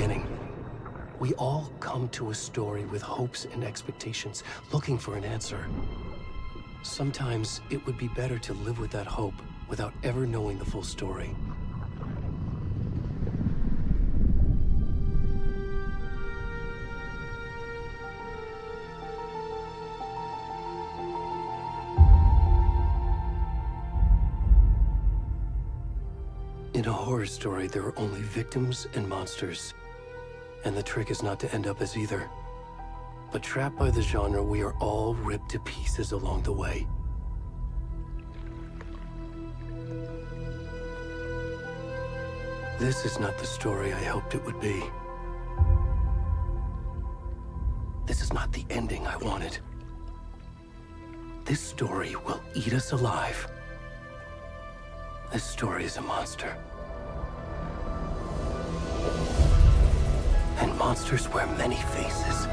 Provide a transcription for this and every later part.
beginning. We all come to a story with hopes and expectations, looking for an answer. Sometimes it would be better to live with that hope without ever knowing the full story. In a horror story, there are only victims and monsters. And the trick is not to end up as either. But trapped by the genre, we are all ripped to pieces along the way. This is not the story I hoped it would be. This is not the ending I wanted. This story will eat us alive. This story is a monster. And monsters wear many faces.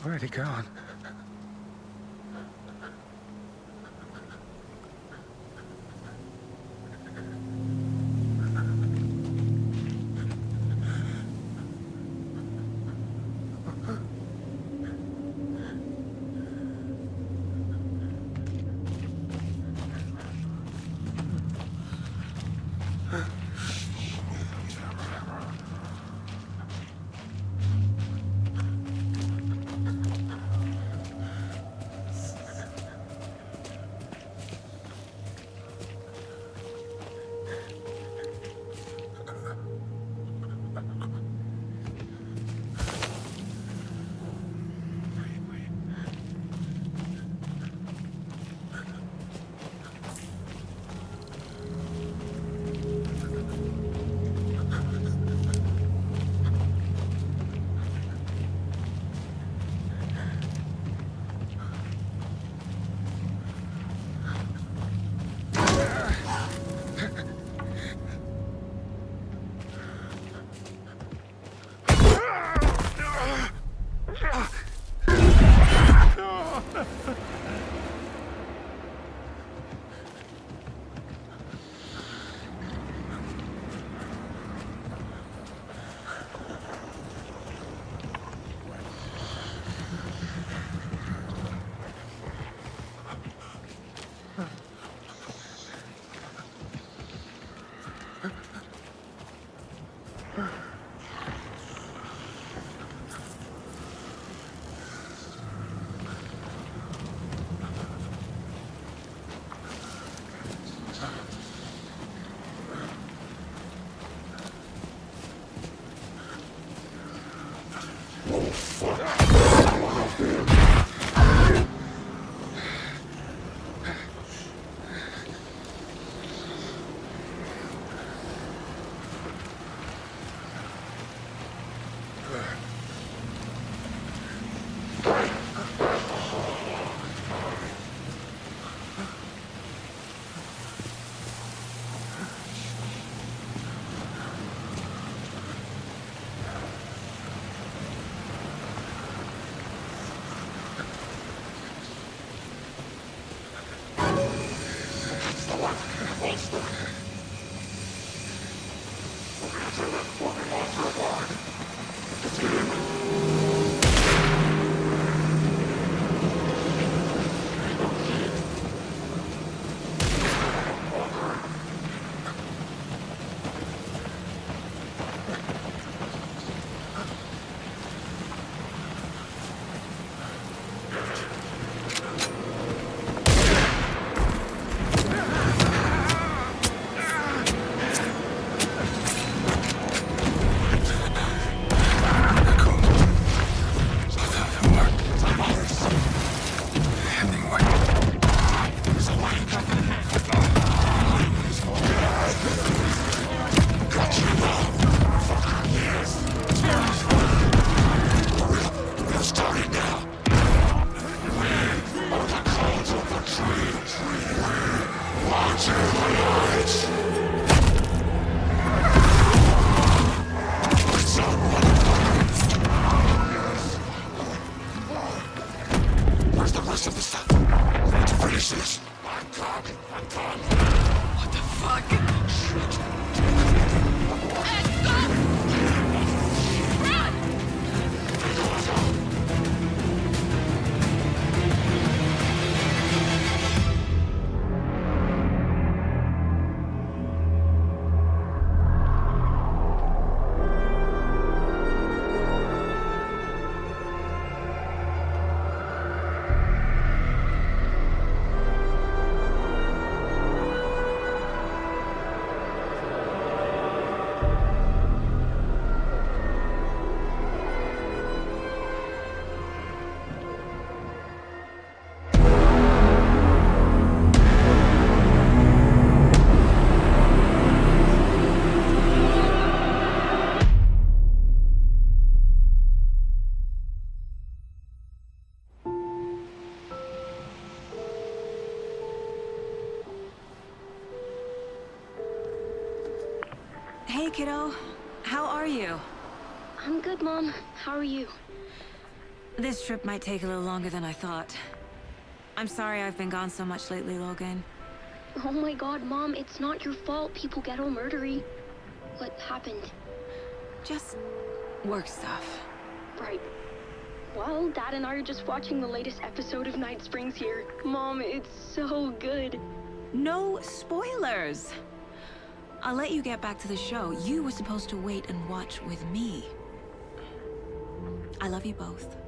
Already gone. Hey, kiddo. How are you? I'm good, Mom. How are you? This trip might take a little longer than I thought. I'm sorry I've been gone so much lately, Logan. Oh my god, Mom, it's not your fault people get all murdery. What happened? Just work stuff. Right. Well, Dad and I are just watching the latest episode of Night Springs here. Mom, it's so good. No spoilers! I'll let you get back to the show. You were supposed to wait and watch with me. I love you both.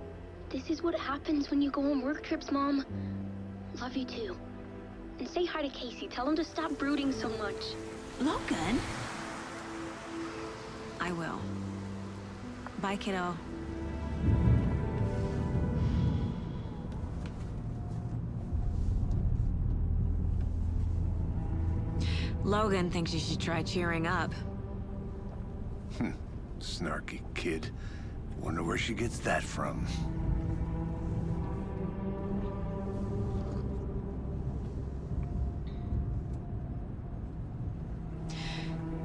This is what happens when you go on work trips, Mom. Love you too. And say hi to Casey. Tell him to stop brooding so much. Logan? I will. Bye, kiddo. Logan thinks you should try cheering up. Snarky kid. Wonder where she gets that from.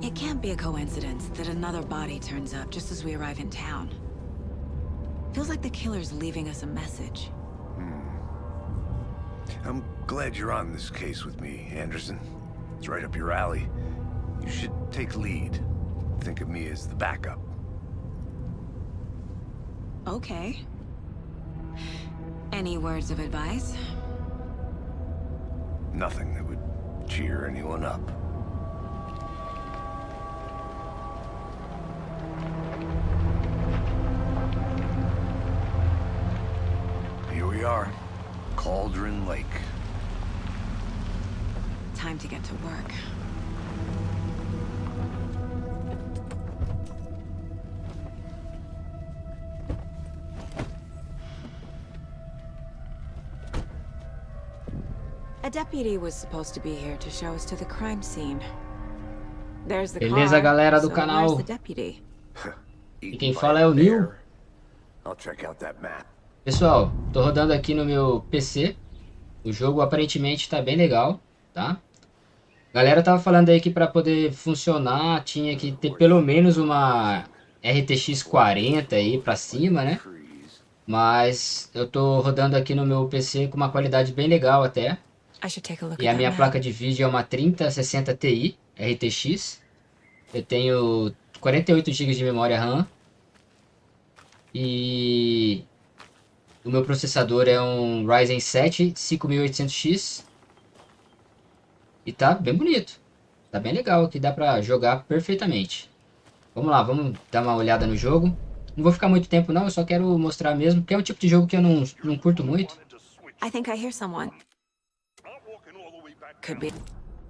It can't be a coincidence that another body turns up just as we arrive in town. Feels like the killer's leaving us a message. I'm glad you're on this case with me, Anderson. It's right up your alley. You should take lead. Think of me as the backup. Okay. Any words of advice? Nothing that would cheer anyone up. Here we are. Cauldron Lake. Time to get to work. A deputy was supposed to be here to show us to the crime scene. There's the Beleza, car, galera do so canal. where's the deputy? E quem fala é o Neil. I'll check out that map. Pessoal, tô rodando aqui no meu PC. O jogo aparentemente tá bem legal, tá? A galera tava falando aí que para poder funcionar tinha que ter pelo menos uma RTX 40 aí pra cima, né? Mas eu tô rodando aqui no meu PC com uma qualidade bem legal até. I should take a look E at a that minha map. placa de vídeo é uma 3060 Ti RTX. Eu tenho 48 GB de memória RAM. E o meu processador é um Ryzen 7 5800X. E tá bem bonito. Tá bem legal aqui, dá pra jogar perfeitamente. Vamos lá, vamos dar uma olhada no jogo. Não vou ficar muito tempo não, eu só quero mostrar mesmo, porque é um tipo de jogo que eu não curto muito. I think I hear someone. Could be.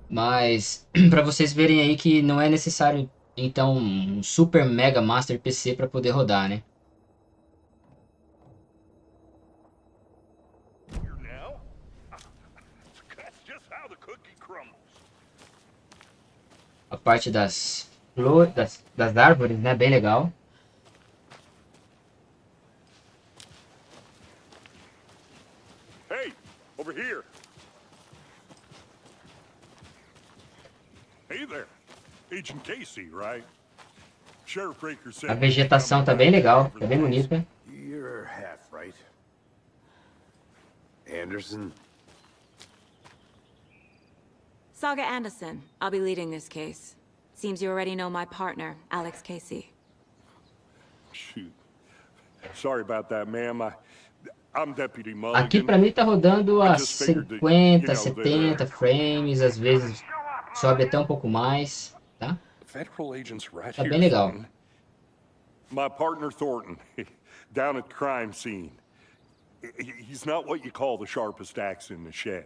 Mas pra vocês verem aí que não é necessário, então, um Super Mega Master PC pra poder rodar, né? A parte das flores, das árvores, né? Bem legal. Hey, over here. Hey there. Agent Casey, right? Sheriff Breaker said A vegetação tá bem legal, tá bem bonita. You're half right. Anderson? Saga Anderson. I'll be leading this case. Seems you already know my partner, Alex Casey. Shoot. Sorry about that, ma'am. I'm Deputy Aqui Mulligan. pra mim tá rodando a 50, 70 frames, às vezes sobe até um pouco mais, tá? Federal agents right Tá here. bem legal. Thornton. My partner Thornton, down at the crime scene. He's not what you call the sharpest axe in the shed.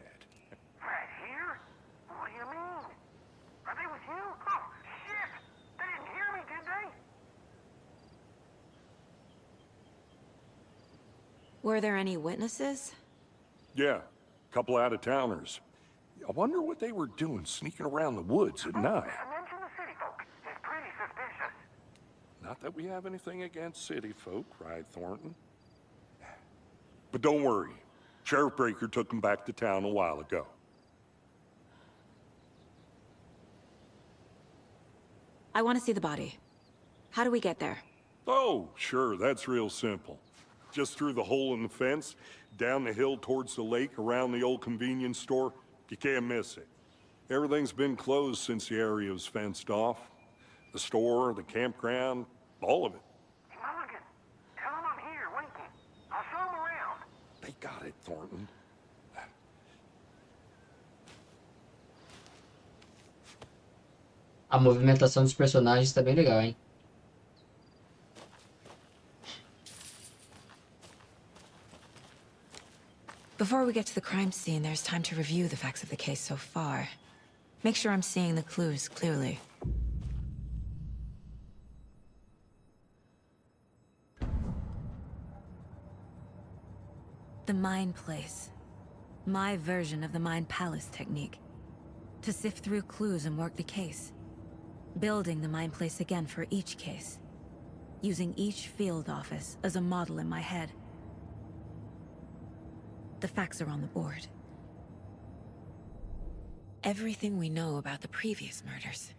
Right here? What do you mean? Are they with you? Oh, shit! They didn't hear me, did they? Were there any witnesses? Yeah, a couple out-of-towners. I wonder what they were doing sneaking around the woods at night. Mention the city folk. It's pretty suspicious. Not that we have anything against city folk, right, Thornton? But don't worry. Sheriff Breaker took them back to town a while ago. I want to see the body. How do we get there? Oh, sure, that's real simple. Just through the hole in the fence, down the hill towards the lake, around the old convenience store. You can't miss it. Everything's been closed since the area was fenced off. The store, the campground, all of it. Mulligan, tell them I'm here, waiting. I'll show them around. They got it, Thornton. A movimentação dos personagens tá bem legal, hein? Before we get to the crime scene, there's time to review the facts of the case so far. Make sure I'm seeing the clues clearly. The Mind Place. My version of the Mind Palace technique. To sift through clues and work the case. Building the Mind Place again for each case. Using each field office as a model in my head. The facts are on the board. Everything we know about the previous murders.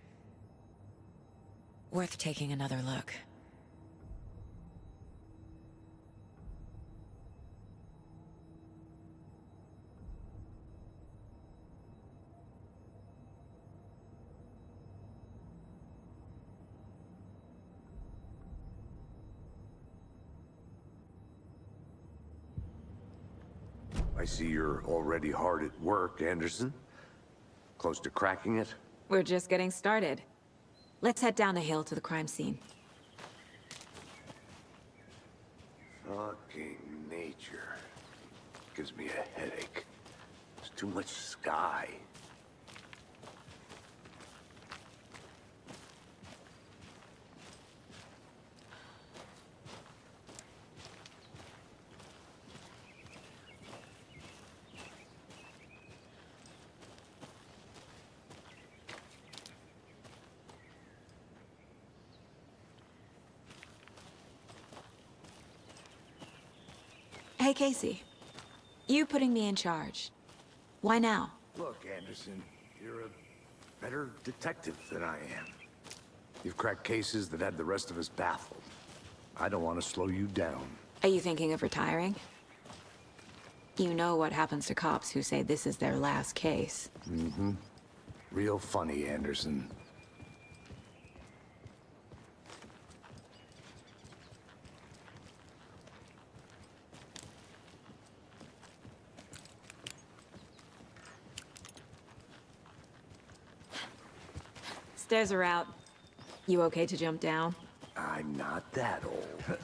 Worth taking another look. I see you're already hard at work, Anderson. Close to cracking it? We're just getting started. Let's head down the hill to the crime scene. Fucking nature. Gives me a headache. There's too much sky. Hey, Casey. You putting me in charge. Why now? Look, Anderson, you're a better detective than I am. You've cracked cases that had the rest of us baffled. I don't want to slow you down. Are you thinking of retiring? You know what happens to cops who say this is their last case. Real funny, Anderson. Stairs are out. You okay to jump down? I'm not that old.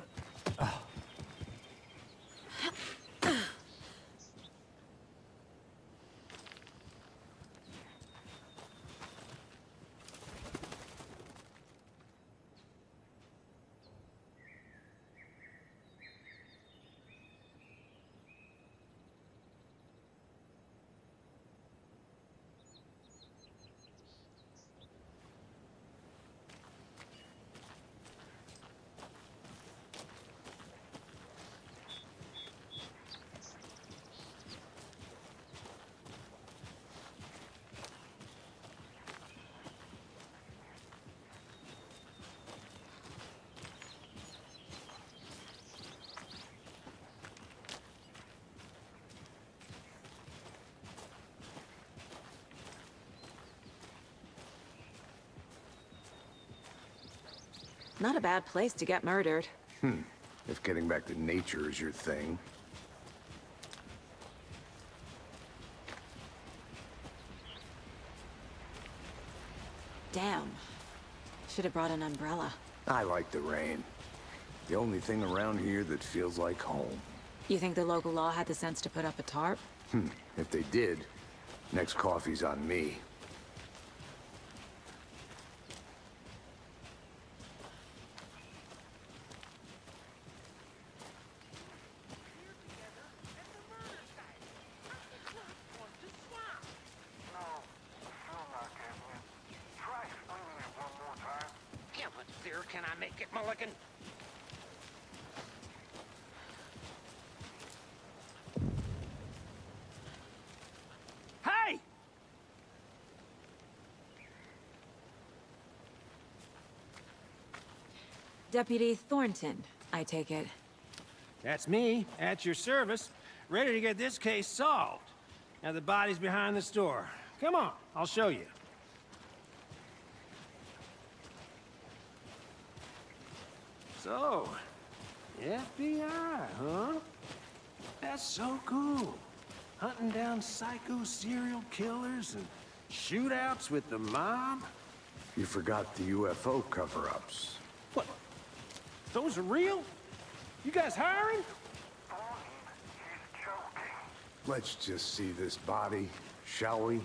Not a bad place to get murdered. If getting back to nature is your thing. Damn. Should have brought an umbrella. I like the rain. The only thing around here that feels like home. You think the local law had the sense to put up a tarp? If they did, next coffee's on me. Can I make it, Mulligan? Hey! Deputy Thornton, I take it. That's me, at your service, ready to get this case solved. Now the body's behind the store. Come on, I'll show you. So, FBI, huh? That's so cool. Hunting down psycho serial killers and shootouts with the mob. You forgot the UFO cover-ups. What? Those are real? You guys hiring? He's joking. Let's just see this body, shall we?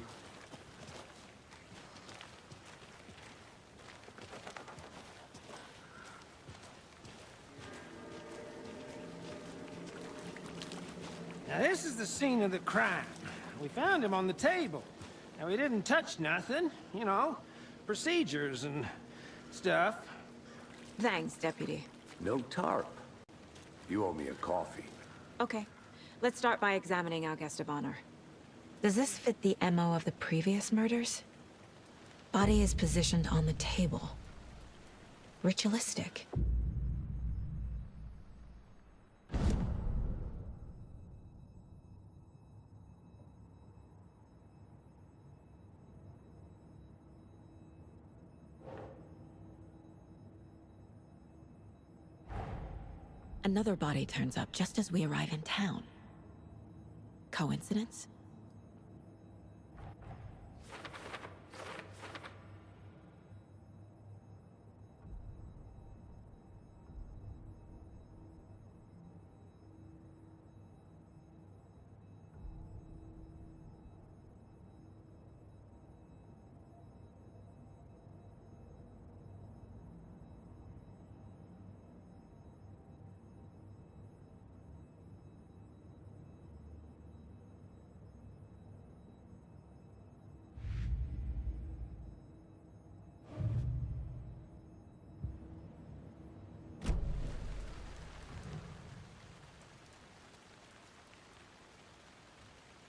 Now this is the scene of the crime. We found him on the table. Now we didn't touch nothing, you know, procedures and stuff. Thanks, Deputy. No tarp. You owe me a coffee. Okay. Let's start by examining our guest of honor. Does this fit the MO of the previous murders? Body is positioned on the table. Ritualistic. Another body turns up just as we arrive in town. Coincidence?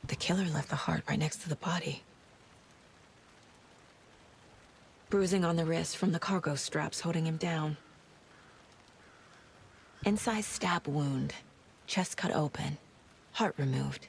The killer left the heart right next to the body. Bruising on the wrist from the cargo straps holding him down. Incised stab wound, chest cut open, Heart removed.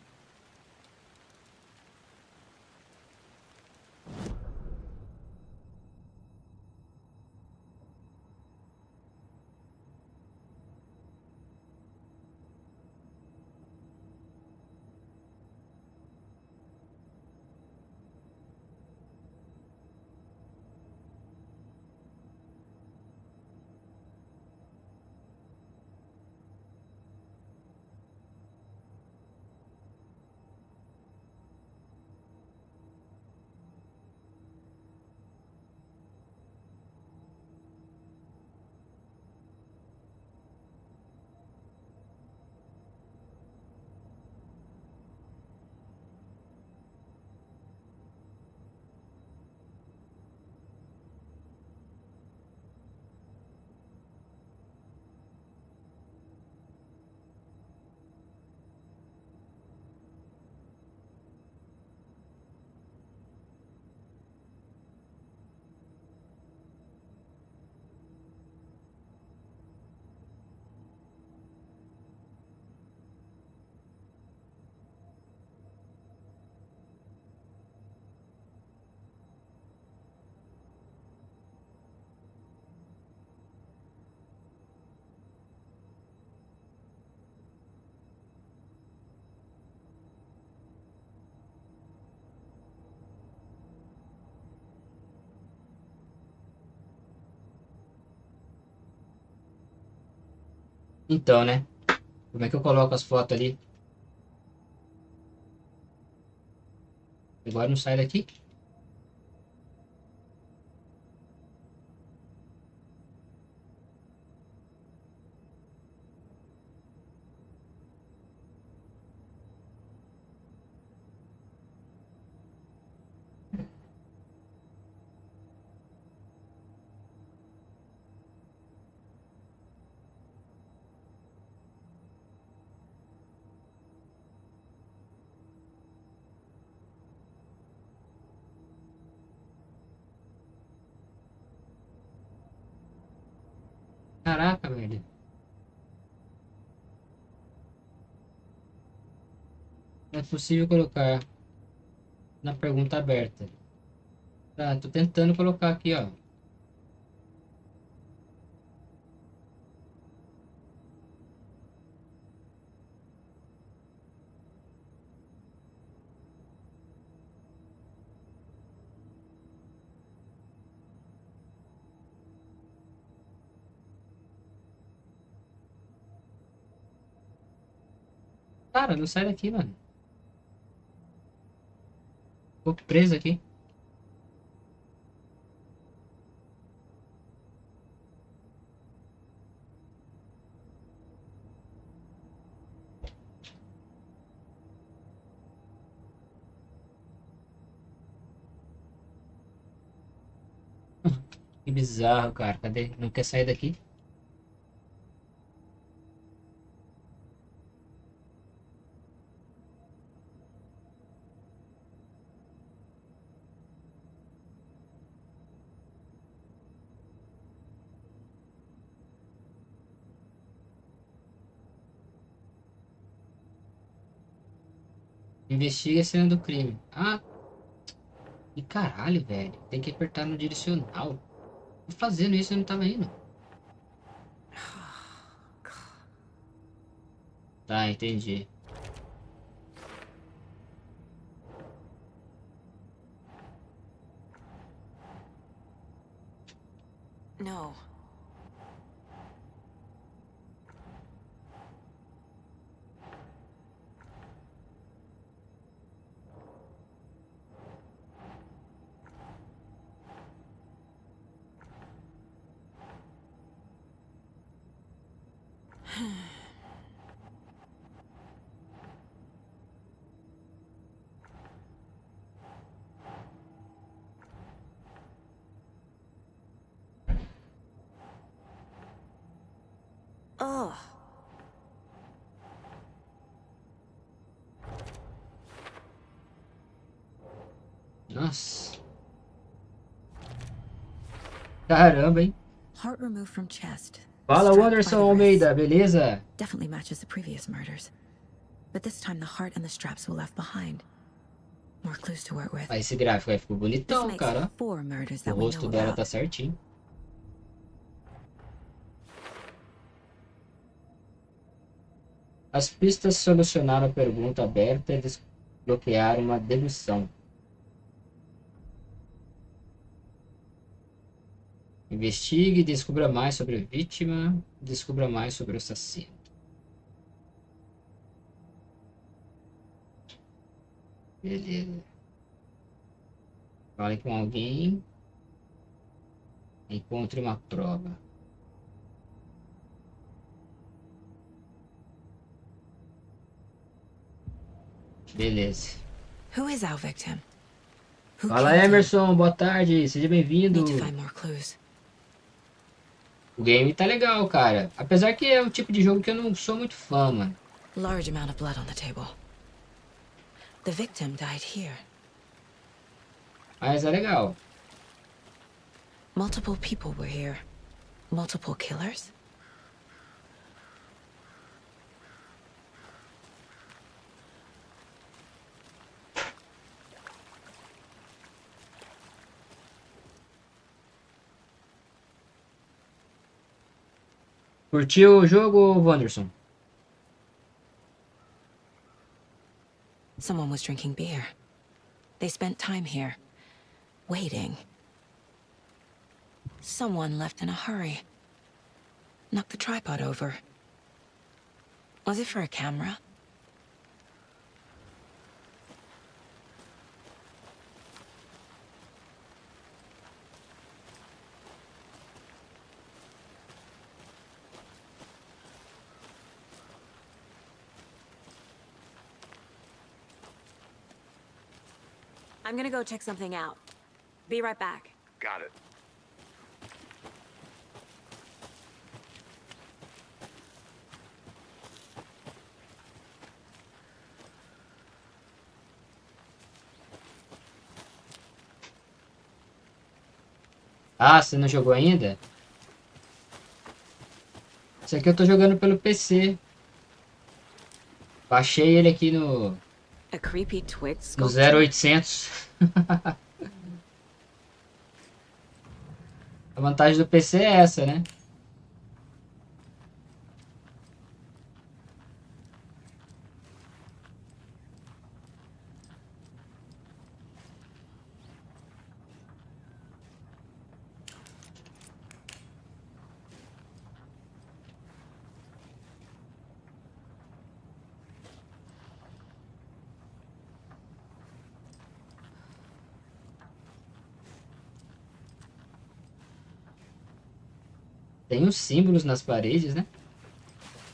Então, né? Como é que eu coloco as fotos ali? Agora não sai daqui? Caraca, velho. Não é possível colocar na pergunta aberta. Tá, tô tentando colocar aqui, ó. Cara, não sai daqui, mano. Ficou preso aqui. Que bizarro, cara. Cadê? Não quer sair daqui? Investiga a cena do crime. Ah, que caralho, velho. Tem que apertar no direcional. Tô fazendo isso, eu não tava indo. Tá, entendi. No. Oh. Nossa. Caramba, hein? Heart removed from chest. Fala, Strapped by Anderson the Almeida, wrist. beleza? Definitely matches the previous murders. but this time the heart and the straps were left behind. More clues to work with. Ah, esse gráfico aí ficou This bonitão, makes cara. 4 murders O that we rosto know dela about. tá certinho. As pistas solucionaram a pergunta aberta e desbloquearam uma dedução. Investigue e descubra mais sobre a vítima. Descubra mais sobre o assassino. Beleza. Fale com alguém. Encontre uma prova. Beleza. Who is our victim? Who Fala, killed him? Emerson. Boa tarde. Seja bem-vindo. Need to find more clues. O game tá legal, cara. Apesar que é um tipo de jogo que eu não sou muito fã, mano. Large amount of blood on the table. The victim died here. Mas é legal. Multiple people were here. Multiple killers? Curtiu o jogo, Wanderson? Someone was drinking beer. They spent time here, waiting. Someone left in a hurry. Knocked the tripod over. Was it for a camera? I'm gonna go check something out. Be right back. Got it. Ah, você não jogou ainda? Isso aqui eu tô jogando pelo PC. Baixei ele aqui no A creepy twig no sculpture? 0800. A vantagem do PC é essa, né? Tem uns símbolos nas paredes, né?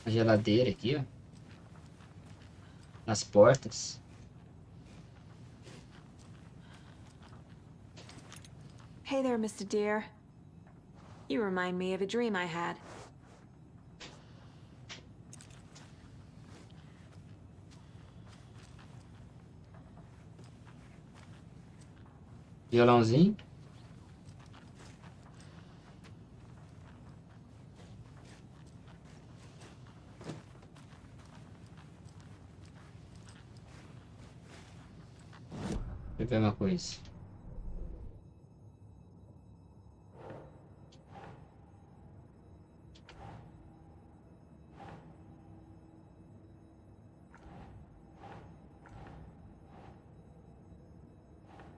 Na geladeira aqui, ó. Nas portas. Hey there, Mr. Deer. You remind me of a dream I had. Violãozinho. Deixa eu ver uma coisa.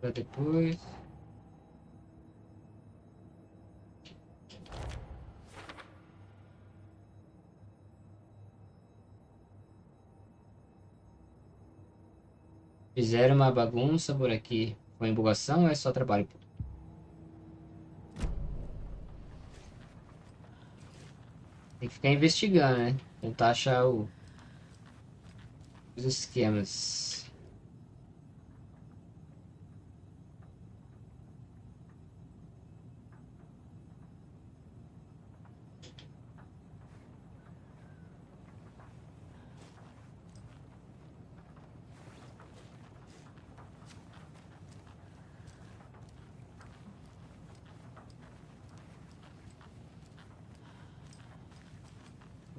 Pra depois. Fizeram uma bagunça por aqui. Foi embugação ou é só trabalho? Tem que ficar investigando, né? Tentar achar os esquemas.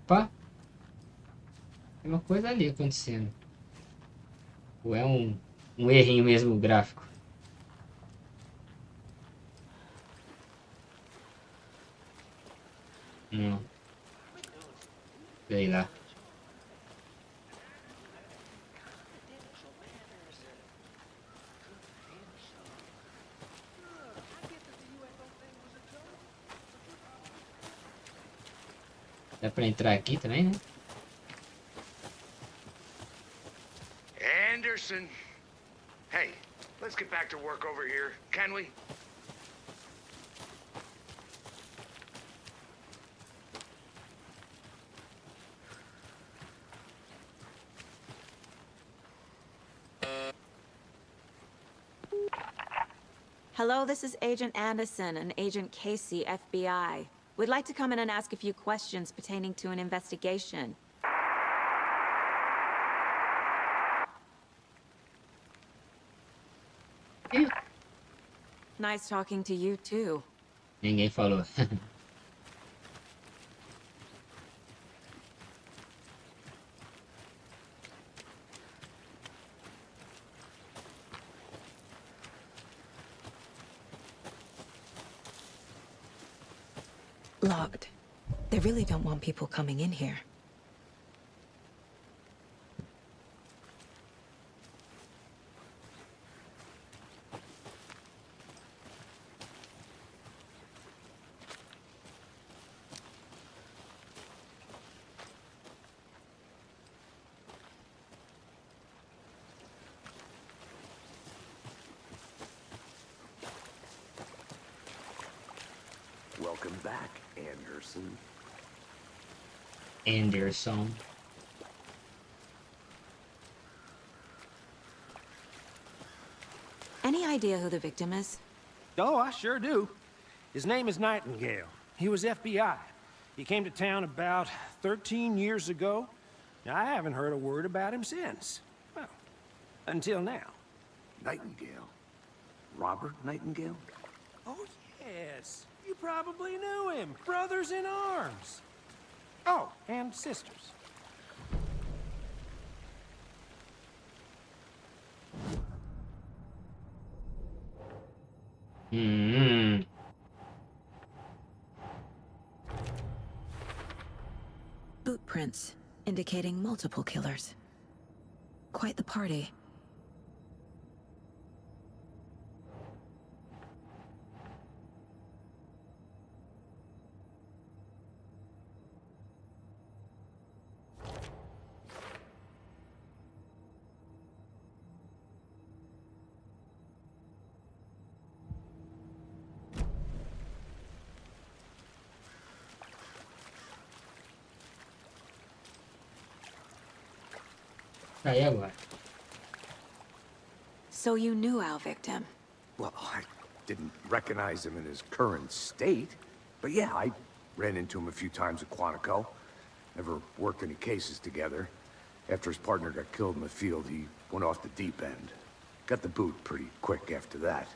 Opa! Tem uma coisa ali acontecendo. Ou é um errinho mesmo gráfico? Não. Sei lá. Dá pra entrar aqui também, né? Anderson. Hey, let's get back to work over here, can we? Hello, this is Agent Anderson and Agent Casey, FBI. We'd like to come in and ask a few questions pertaining to an investigation. Nice talking to you, too. Ninguém falou. Locked. They really don't want people coming in here. Welcome back, Anderson. Anderson. Any idea who the victim is? Oh, I sure do. His name is Nightingale. He was FBI. He came to town about 13 years ago. Now, I haven't heard a word about him since. Well, until now. Nightingale? Robert Nightingale? Oh, yes. You probably knew him. Brothers in arms. Oh, and sisters. Boot prints, indicating multiple killers. Quite the party. Aí agora. So you knew our victim? Well, I didn't recognize him in his current state. But yeah, I ran into him a few times at Quantico. Never worked any cases together. After his partner got killed in the field, he went off the deep end. Got the boot pretty quick after that.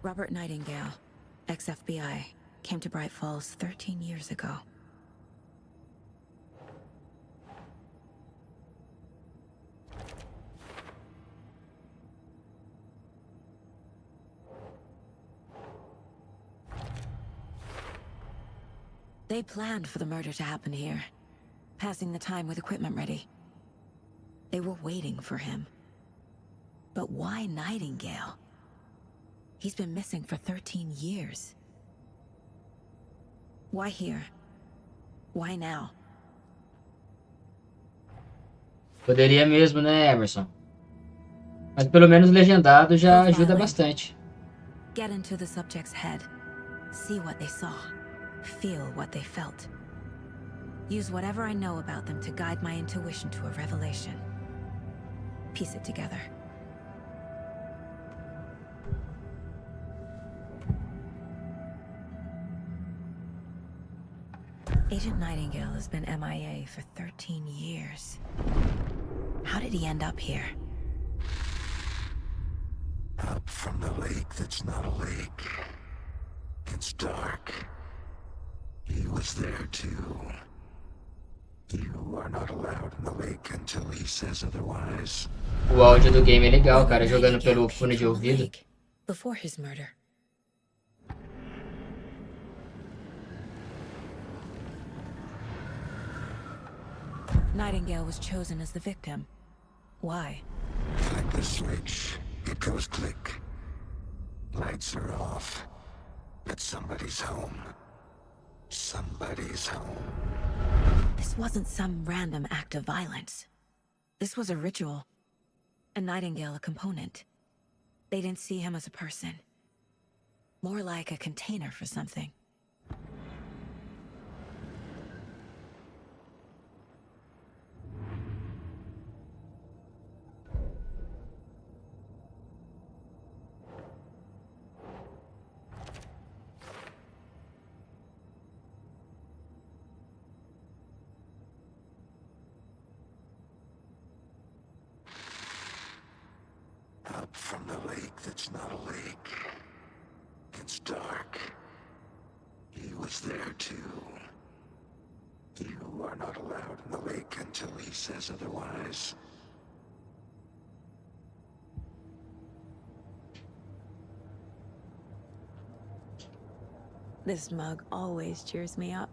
Robert Nightingale, ex-FBI, came to Bright Falls 13 years ago. They planned for the murder to happen here, passing the time with equipment ready. They were waiting for him. But why Nightingale? He's been missing for 13 years. Why here? Why now? Poderia mesmo, né, Emerson? Mas pelo menos legendado já ajuda bastante. Get into the subject's head. See what they saw. Feel what they felt. Use whatever I know about them to guide my intuition to a revelation. Piece it together. Agent Nightingale has been MIA for 13 years. How did he end up here? Up from the lake that's not a lake. It's dark. He was there too. You are not allowed in the lake until he says otherwise. O áudio do game é legal, Whether cara, jogando Nightingale pelo came fone de from a ouvido. lake before his murder. Nightingale was chosen as the victim. Why? Like the switch, it goes click. Lights are off. But somebody's home. Somebody's home. This wasn't some random act of violence. This was a ritual. And Nightingale a component. They didn't see him as a person. More like a container for something. Up from the lake that's not a lake. It's dark. He was there too. You are not allowed in the lake until he says otherwise. This mug always cheers me up.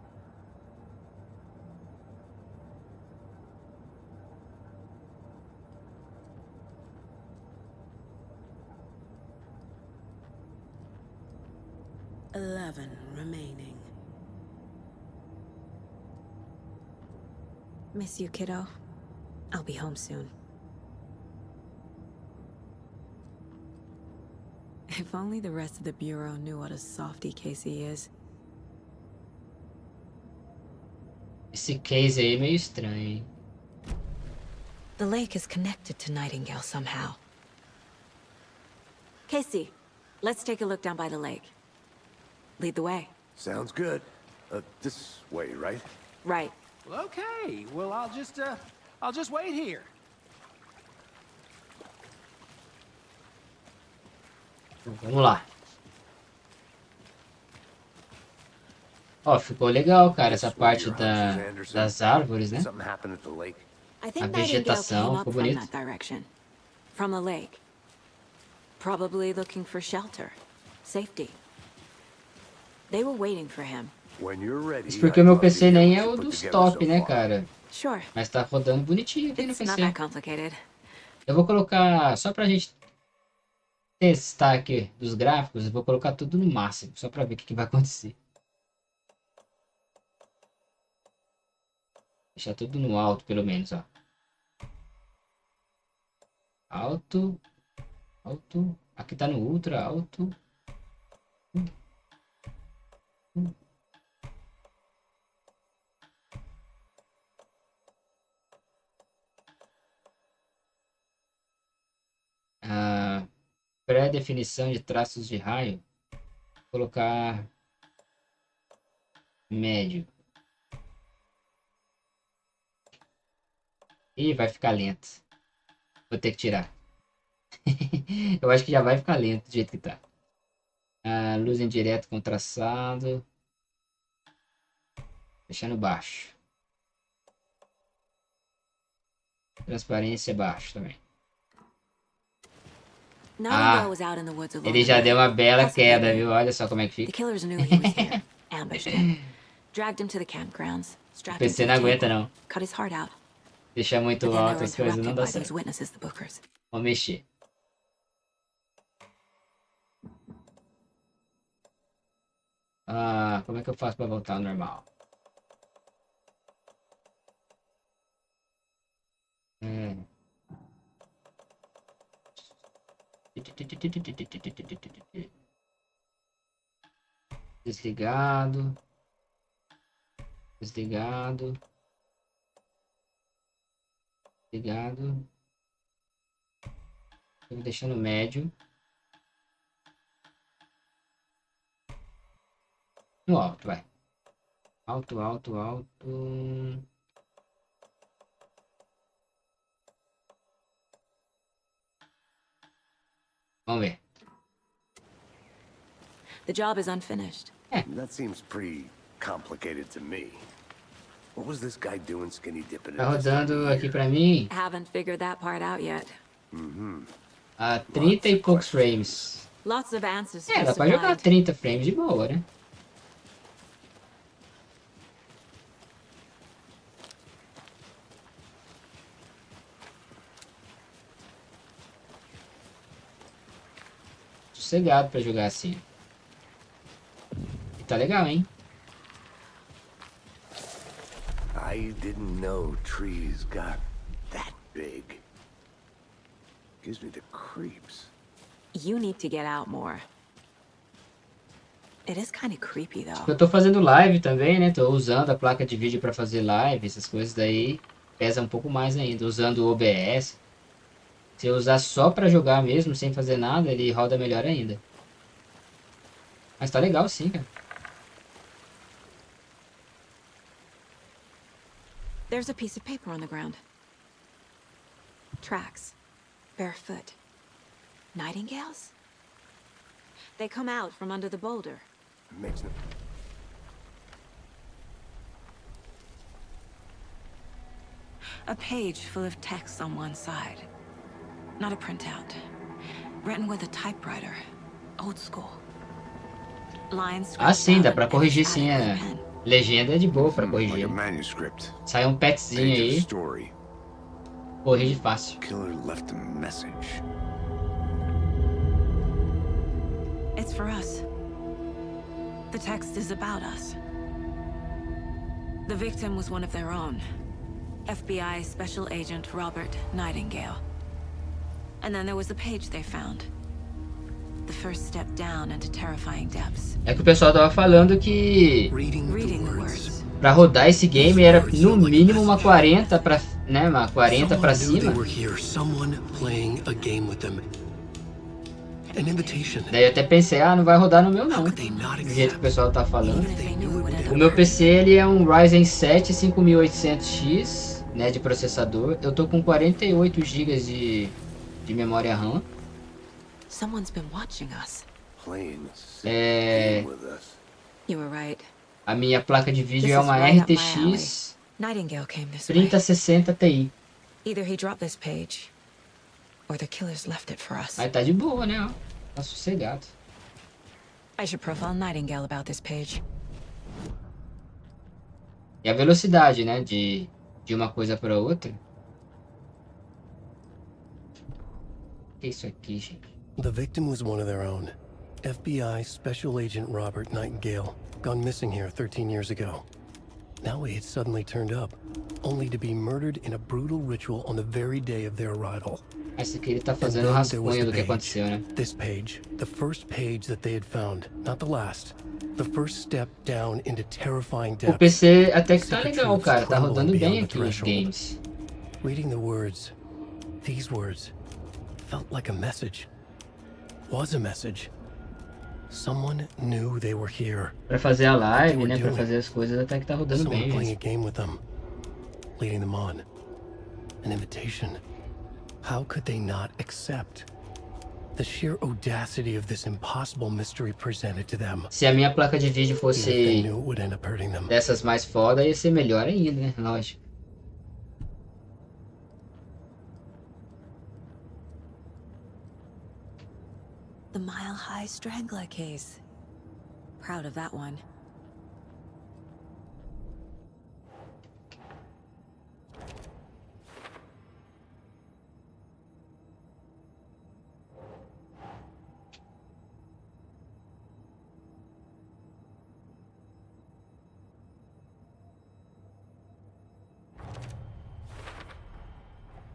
$11 remaining. Miss you, kiddo. I'll be home soon. If only the rest of the Bureau knew what a softy Casey is. Esse case aí é meio estranho, hein? The lake is connected to Nightingale somehow. Casey, let's take a look down by the lake. Lead the way. Sounds good. This way, right? Right. Well, okay. Well, I'll just wait here. Vamos lá. Ó, ficou legal, cara, essa parte das árvores, né? Something happened at the lake. I think A Nightingale vegetação, came up ficou from bonito. that direction. From the lake. Probably looking for shelter. Safety. They were waiting for him. When you're ready. Isso porque o meu PC nem é o dos top, né, cara? Sure. Mas tá rodando bonitinho aqui no It's not PC. that complicated. Eu vou colocar, só pra gente testar aqui dos gráficos, eu vou colocar tudo no máximo, só pra ver o que vai acontecer. Deixar tudo no alto, pelo menos, ó. Alto. Alto. Aqui tá no ultra, alto. Pré-definição de traços de raio. Vou colocar médio. Ih, vai ficar lento. Vou ter que tirar. Eu acho que já vai ficar lento do jeito que tá. Luz indireta com traçado. Deixando baixo. Transparência baixo também. Nightingale was out in the woods alone. Ele já deu uma bela queda, viu? Olha só como é que The fica. killers knew he was here. Ambushed him. Dragged him to the campgrounds. O Strapped him to PC the não aguenta, table, não. Cut his heart out. Deixar muito But then they alto were as coisas não interrupted dá by those certo. witnesses, the Bookers. Vou mexer. Como é que eu faço pra voltar ao normal? Desligado. Desligado. Desligado. Tô deixando médio. No alto, vai. Alto, alto, alto. Vamos ver. The job is unfinished. That seems pretty complicated to me. What was this guy doing skinny dipping in Tá this time rodando of aqui year? pra mim Haven't figured that part out yet. a 30 e poucos frames. Lots of answers. Dá pra jogar 30 frames de boa, né? Sossegado pra jogar assim. E tá legal, hein? I didn't know trees got that big. Gives me the creeps. You need to get out more. It is kind of creepy though. Eu tô fazendo live também, né? Tô usando a placa de vídeo pra fazer live, essas coisas daí pesa um pouco mais ainda, usando o OBS. Se eu usar só pra jogar mesmo, sem fazer nada, ele roda melhor ainda. Mas tá legal sim, cara. There's a piece of paper on the ground. Tracks. Barefoot. Nightingales? They come out from under the boulder. Makes no... A page full of text on one side. Not a printout. Written with a typewriter. Old school. Lines Ah, sim, dá scratched pra out and corrigir added sim. with A a pen. legenda é de boa pra Like corrigir. a manuscript. Sai um petzinho Page of aí, story. corrige fácil. Killer left a message. It's for us. The text is about us. The victim was one of their own. FBI Special Agent Robert Nightingale. And then there was the page they found. The first step down into terrifying depths. É que o pessoal tava falando que Reading Reading the the words. words. pra rodar esse game era no mínimo uma 40 pra, né, uma 40 pra Someone knew cima. they were here. Someone playing a game with them. An invitation. Daí eu até pensei, não vai rodar no meu não. How could they not Do jeito que o accept? pessoal tá falando. Even if they knew it would end O up meu hurting. PC ele é um Ryzen 7 5800X, né, de processador. Eu tô com 48 GB de memória RAM. Someone's been watching us. Playing a É, game with us. You were right. a minha placa de vídeo This é is uma right up my RTX Nightingale came this way. 3060 Ti. Either he dropped this page, or the killers left it for us. Mas tá de boa, né? Ó. Tá sossegado. I should profile Nightingale about this page. E a velocidade, né? De uma coisa para outra. O que é isso aqui, gente? The victim was one of their own. FBI Special Agent Robert Nightingale, gone missing here 13 years ago. Now he had suddenly turned up, only to be murdered in a brutal ritual on the very day of their arrival. Esse aqui ele tá And fazendo um then there was rascunho the do que page. aconteceu, né? This page, the first page that they had found, not the last. The first step down into terrifying O depths. PC até que tá legal, cara. Tá rodando bem aqui os games. Reading the words, these words, felt like a message. Was a message. Someone knew they were here. Pra fazer a live, né? Pra fazer as coisas até que tá rodando Someone bem playing a mesmo. game with them, leading them on. An invitation. How could they not accept? The sheer audacity of this impossible mystery presented to them. Se a minha placa de vídeo Even if they fosse knew it would end up hurting them. dessas mais foda, ia ser melhor ainda, né? Lógico. The Mile High Strangler case. Proud of that one.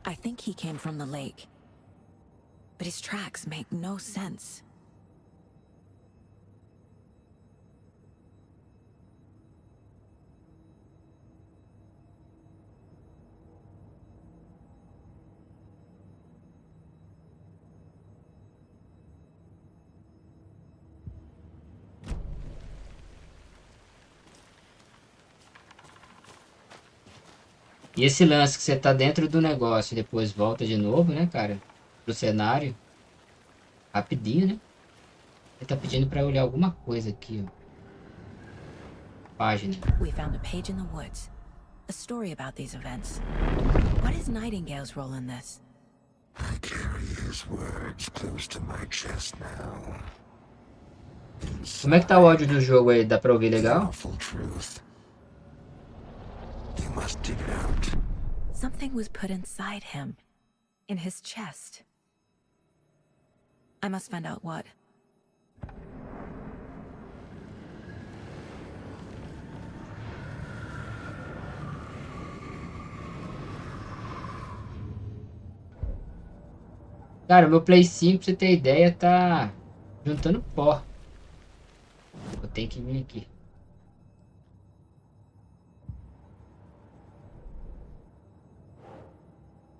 I think he came from the lake. But his tracks make no sense. E esse lance que você tá dentro do negócio e depois volta de novo, né, cara? Pro cenário. Rapidinho, né? Ele tá pedindo pra eu olhar alguma coisa aqui, ó. Página. We found a page in the woods. A story about these events. What is Nightingale's role in this? I carry his words close to my chest now. Como é que tá o áudio do jogo aí? Dá pra ouvir legal? Awful truth. You must dig it out. Something was put inside him. In his chest. I must find out what. Cara, o meu Play 5, pra você ter ideia, tá juntando pó. Eu tenho que vir aqui.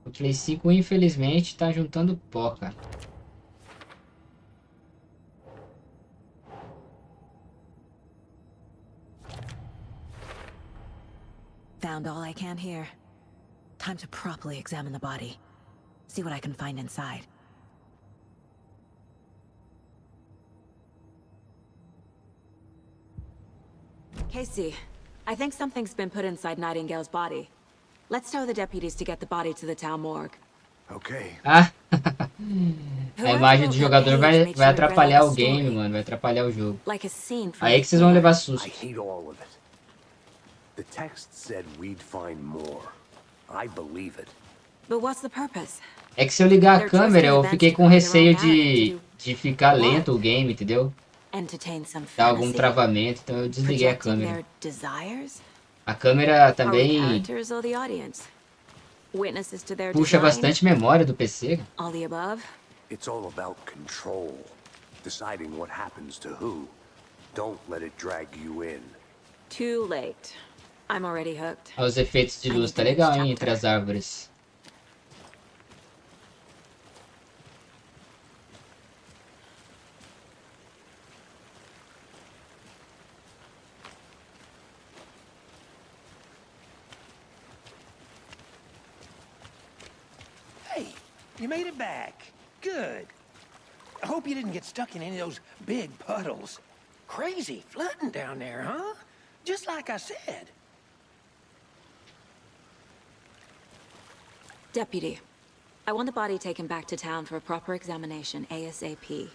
O Play 5, infelizmente, tá juntando pó, cara. Found all I can here. Time to properly examine the body. See what I can find inside. Casey, I think something's been put inside Nightingale's body. Let's tell the deputies to get the body to the town morgue. Okay. Ah! A imagem do jogador vai atrapalhar o game, mano. Vai atrapalhar o jogo. Like a scene from Aí que vocês vão levar I susto. hate all of it. The text said we'd find more. I believe it. But what's the purpose? É que se eu ligar a câmera, eu fiquei com receio de ficar lento o game, entendeu? Entertain some Dar algum fantasy? travamento, então eu desliguei a Projecting câmera. their desires? A câmera Are we também characters or the audience? Witnesses to their puxa design? bastante memória do PC. All the above? It's all about control. Deciding what happens to who. Don't let it drag you in. Too late. I'm already hooked. Os efeitos de luz tá legal, hein, entre as árvores. Hey, you made it back. Good. I hope you didn't get stuck in any of those big puddles. Crazy flooding down there, huh? Just like I said. Deputy, I want the body taken back to town for a proper examination ASAP.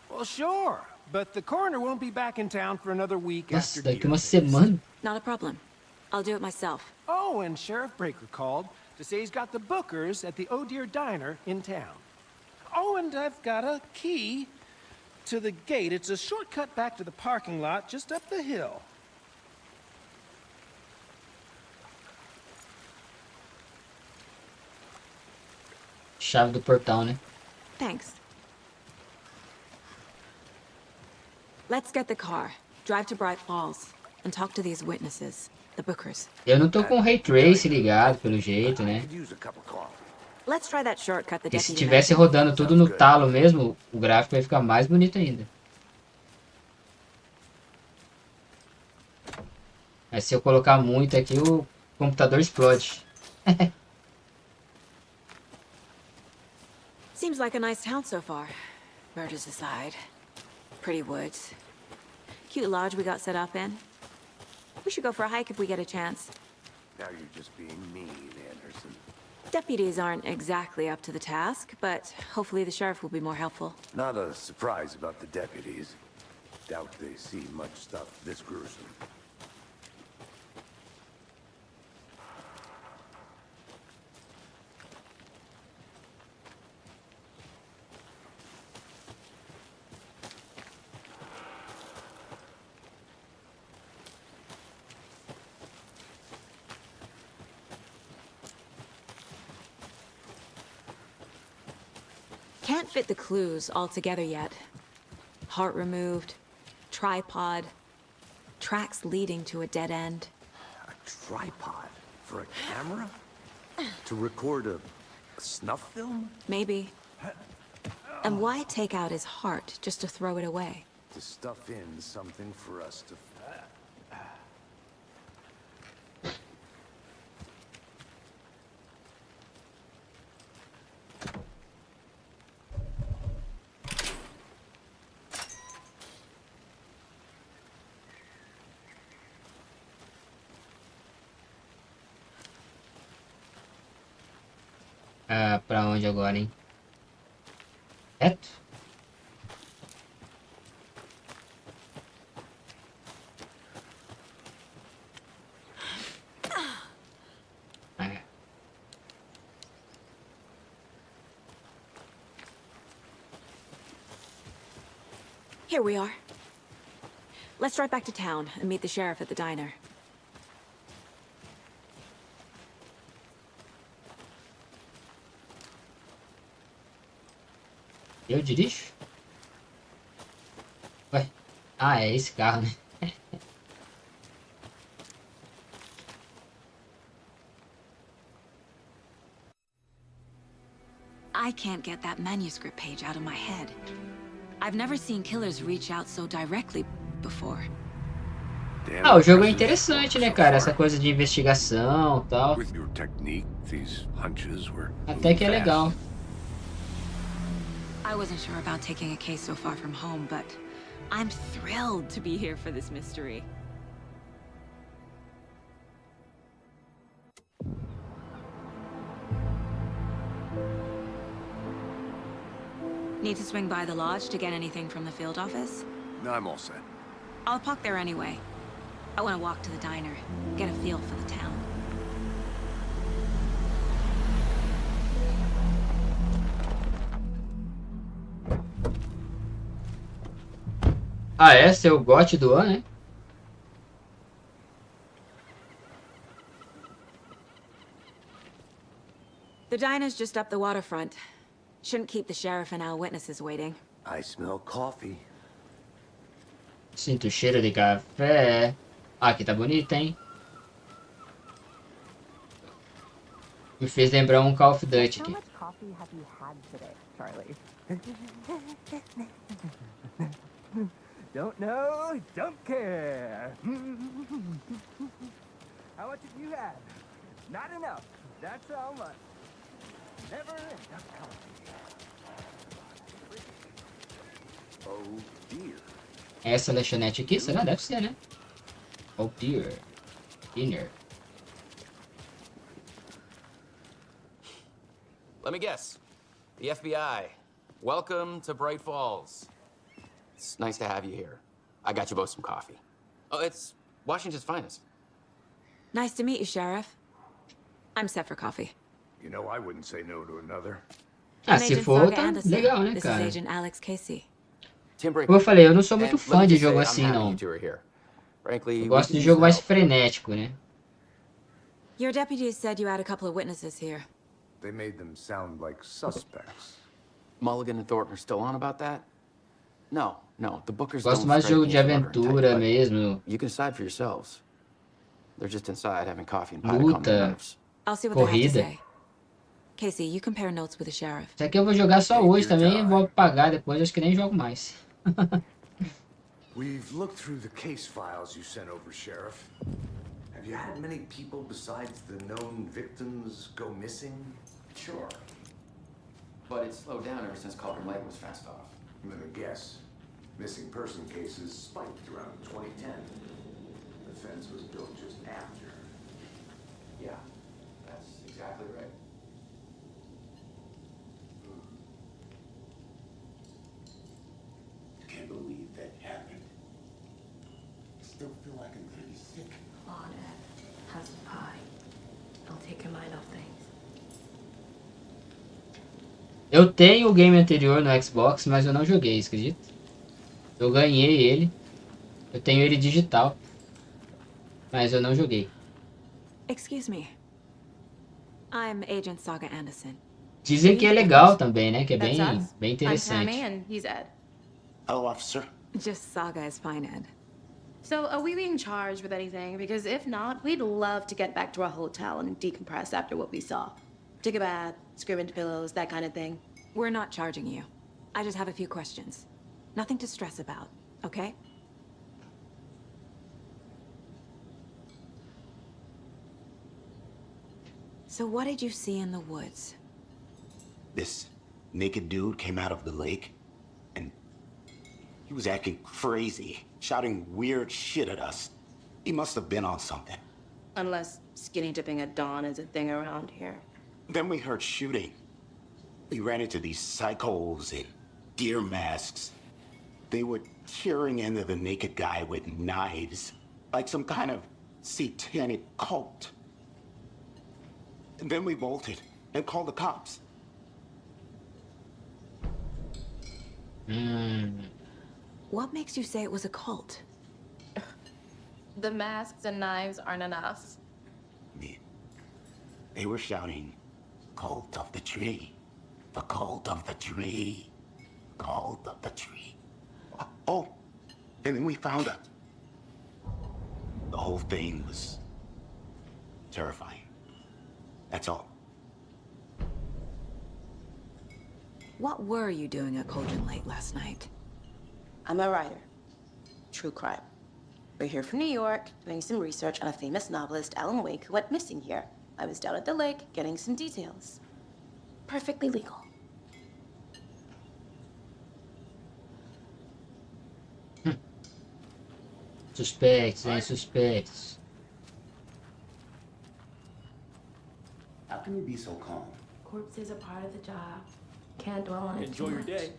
Well, sure. But the coroner won't be back in town for another week after Nossa, daqui deer uma days. semana. Not a problem. I'll do it myself. Oh, and Sheriff Breaker called to say he's got the Bookers at the Oh Dear Diner in town. Oh, and I've got a key to the gate. It's a shortcut back to the parking lot just up the hill. Chave do portal, né? Thanks. Let's get the car, drive to Bright Falls, and talk to these witnesses, the Bookers. Eu não tô com o Ray Trace ligado, pelo jeito, né? Could use a cup of coffee. Let's try that shortcut the E se deputy tivesse mentioned. rodando tudo no talo mesmo, o gráfico ia ficar mais bonito ainda. Mas se eu colocar muito aqui, o computador explode. Seems like a nice town so far. Murders aside. Pretty woods. Cute lodge we got set up in. We should go for a hike if we get a chance. Now you're just being mean, Anderson. Deputies aren't exactly up to the task, but hopefully the sheriff will be more helpful. Not a surprise about the deputies. Doubt they see much stuff this gruesome. Can't fit the clues all together yet. Heart removed, tripod, tracks leading to a dead end. A tripod? For a camera? To record a snuff film? Maybe. And why take out his heart just to throw it away? To stuff in something for us to... Ah, pra onde agora, hein? Reto? Ah. Here we are. Let's drive back to town and meet the sheriff at the diner. Eu dirijo? Ué? Ah, é esse carro, né? I can't get that manuscript page out of my head. I've never seen killers reach out so directly before. Damn Ah, o jogo é impressive interessante, né, so cara? far. Essa coisa de investigação e tal. With your technique, these hunches were Até que é moving legal. fast. I wasn't sure about taking a case so far from home, but I'm thrilled to be here for this mystery. Need to swing by the lodge to get anything from the field office? No, I'm all set. I'll park there anyway. I want to walk to the diner, get a feel for the town. Ah, é? Seu gote do ano, né? The diner's just up the waterfront. Shouldn't keep the sheriff and our witnesses waiting. I smell coffee. Sinto o cheiro de café. Ah, aqui tá bonito, hein? Me fez lembrar um Call of Duty aqui. Coffee have you had today, Charlie? Don't know, don't care. How much have you had? Not enough. That's how much. Never enough coffee. Oh dear. Essa lanchonete aqui, será? Deve ser, né? Oh dear. Dinner. Let me guess. The FBI. Welcome to Bright Falls. It's nice to have you here. I got you both some coffee. Oh, it's Washington's finest. Nice to meet you, Sheriff. I'm set for coffee. You know, I wouldn't say no to another. Ah, I'm se Agent for, Saga tá Anderson. legal, né, This cara? is Agent Alex Casey. Tim Brick. Como eu falei, eu não sou muito And fã let me de just jogo say, assim, I'm happy não. you two are here. Frankly, Eu we gosto could de use jogo the mais help. frenético, né? Your deputies said you had a couple of witnesses here. They made them sound like suspects. Mulligan and Thornton are still on about that? No, the Bookers Gosto don't mais de strike jogo me de as murdering type, aventura but mesmo. you can decide for yourselves. They're just inside having coffee and pie to calm their Luta. nerves. I'll see what they have to Corrida. say. Casey, you compare notes with the sheriff. Isso aqui eu vou jogar só hoje também, vou pagar depois, acho que nem jogo mais. We've looked through the case files you sent over, Sheriff. Have you had many people besides the known victims go missing? Sure. But it slowed down ever since Calder Lake was fast off. Let me guess. Missing person cases spiked around 2010. The fence was built just after. Yeah, that's exactly right. Can't believe that happened. Still feel like I'm gonna be sick. On it. Have some pie. I'll take your mind off things. Eu tenho o game anterior no Xbox, mas eu não joguei, acredita? Eu ganhei ele. Eu tenho ele digital. Mas eu não joguei. Excuse me. I'm Agent Saga Anderson. Dizem que é legal também, né? Que é bem, bem I'm interessante. Tammy, and he's Ed. Hello, officer. Just Saga is fine, Ed. So, are we being charged with anything? Because if not, we'd love to get back to our hotel and decompress after what we saw. Take a bath, scream into pillows, that kind of thing. We're not charging you. I just have a few questions. Nothing to stress about, okay? So what did you see in the woods? This naked dude came out of the lake, and he was acting crazy, shouting weird shit at us. He must have been on something. Unless skinny dipping at dawn is a thing around here. Then we heard shooting. We ran into these psychos in deer masks. They were tearing into the naked guy with knives, like some kind of satanic cult. And then we bolted and called the cops. What makes you say it was a cult? The masks and knives aren't enough. They were shouting, "Cult of the tree, the cult of the tree, cult of the tree." Oh, and then we found her. The whole thing was terrifying. That's all. What were you doing at Cauldron Lake last night? I'm a writer. True crime. We're here from New York, doing some research on a famous novelist, Alan Wake, who went missing here. I was down at the lake, getting some details. Perfectly legal. Suspeitos, hein? Suspeitos. How can you be so calm? Corpses are part of the job. Can't dwell on it Enjoy too your much. day.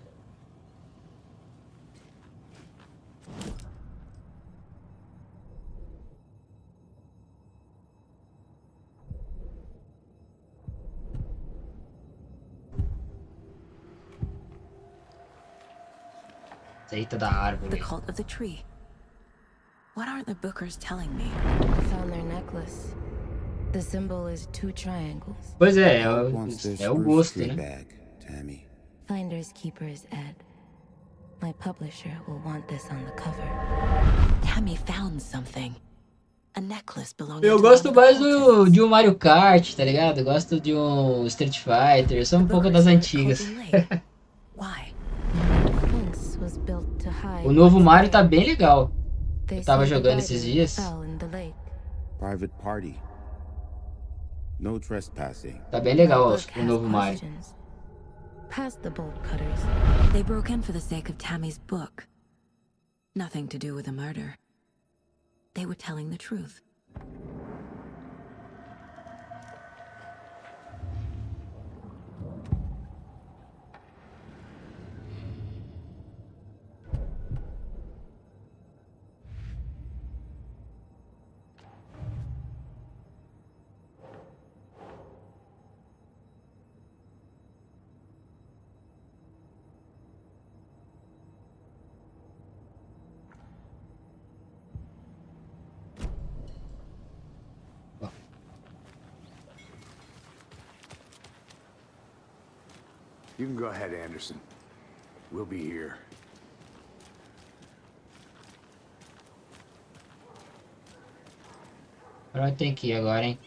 Eita da The árvore. cult of the tree. What aren't the bookers telling me? I found their necklace. The symbol is 2 triangles. Pois é o gosto, né? Tammy. Finders keepers, Ed. My publisher will want this on the cover. Tammy found something. A necklace belonging Eu to gosto one of mais the cultists. de um Mario Kart, tá ligado? Eu gosto de um Street Fighter, eu sou um pouco das antigas. Why? Fence was built to hide O novo what's Mario there. tá bem legal. They Eu tava say the jogando esses rider dias. fell in the lake. Private party. No trespassing. Tá bem legal My ó, book o has novo Mario. questions. Past the bolt cutters. They broke in for the sake of Tammy's book. Nothing to do with a murder. They were telling the truth. You can go ahead, Anderson. We'll be here. Pra onde tem que ir agora, hein?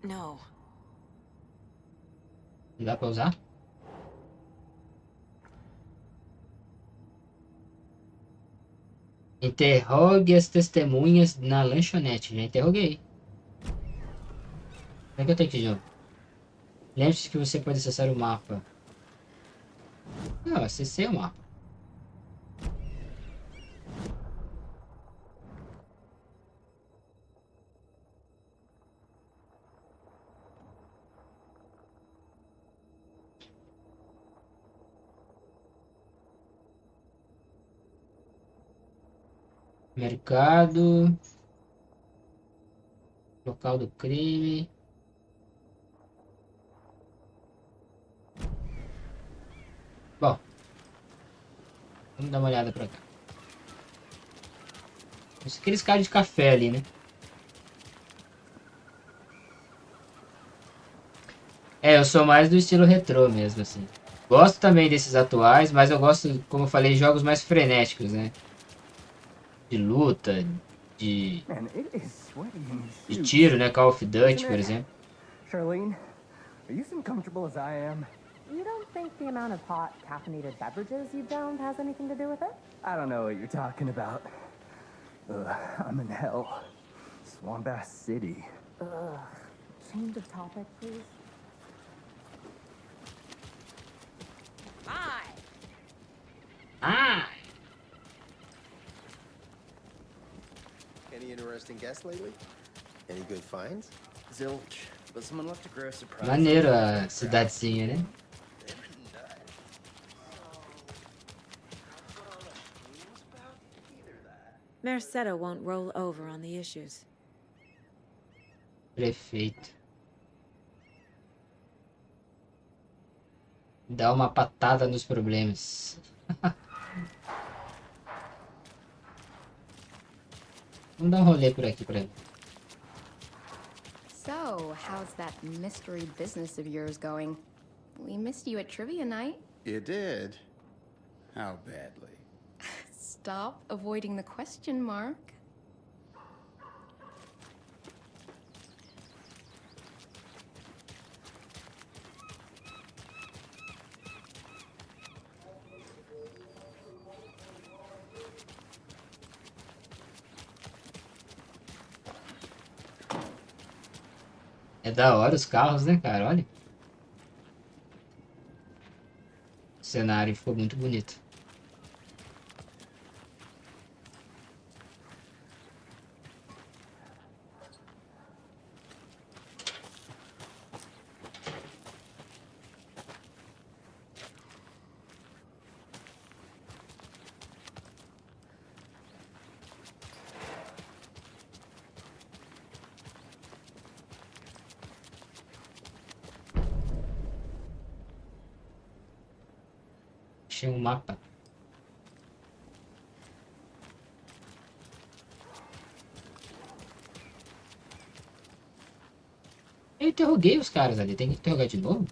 No. Não dá pra usar? Interrogue as testemunhas na lanchonete. Já interroguei. Como é que eu tenho que ir de novo? Lembre-se que você pode acessar o mapa. Não, acessei o mapa. Mercado. Local do crime. Vamos dar uma olhada pra cá. Aqueles caras de café ali, né? Eu sou mais do estilo retrô mesmo, assim. Gosto também desses atuais, mas eu gosto, como eu falei, de jogos mais frenéticos, né? De luta, de, Man, it is sweaty in these de suits, tiro, né? Call of Duty, isn't por it? exemplo. Charlene, are you as uncomfortable as I am? You don't think the amount of hot, caffeinated beverages you've downed has anything to do with it? I don't know what you're talking about. Ugh, I'm in hell. Swamp Ass City. Ugh. Change of topic, please. Hi. Ah! Any interesting guests lately? Any good finds? Zilch, but someone left a gross surprise. Maneiro a cidadezinha, né? Mercado won't roll over on the issues. Prefeito. Dá uma patada nos problemas. Vamos dar um rolê por aqui pra ver. So, how's that mystery business of yours going? We missed you at trivia night. You did? How badly? Stop avoiding the question, Mark. É da hora os carros, né, cara? Olha. O cenário ficou muito bonito. Achei um mapa. Eu interroguei os caras ali, tem que interrogar de novo?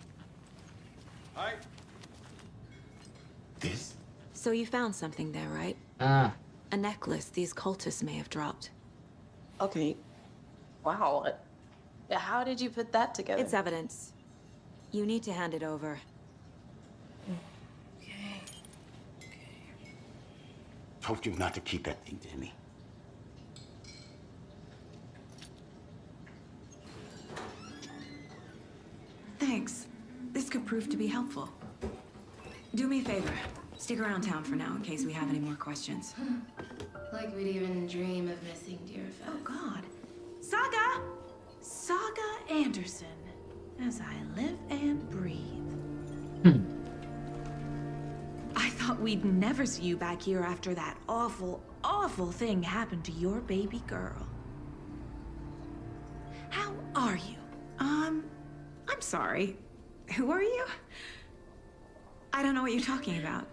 So you found something there, right? Ah. A necklace these cultists may have dropped. Okay. Wow. How did you put that together? It's evidence. You need to hand it over. Told you not to keep that thing to me. Thanks. This could prove to be helpful. Do me a favor. Stick around town for now in case we have any more questions. Like we'd even dream of missing dear Fez. Oh, God. Saga! Saga Anderson. As I live and breathe. I thought we'd never see you back here after that awful, awful thing happened to your baby girl. How are you? I'm sorry. Who are you? I don't know what you're talking about.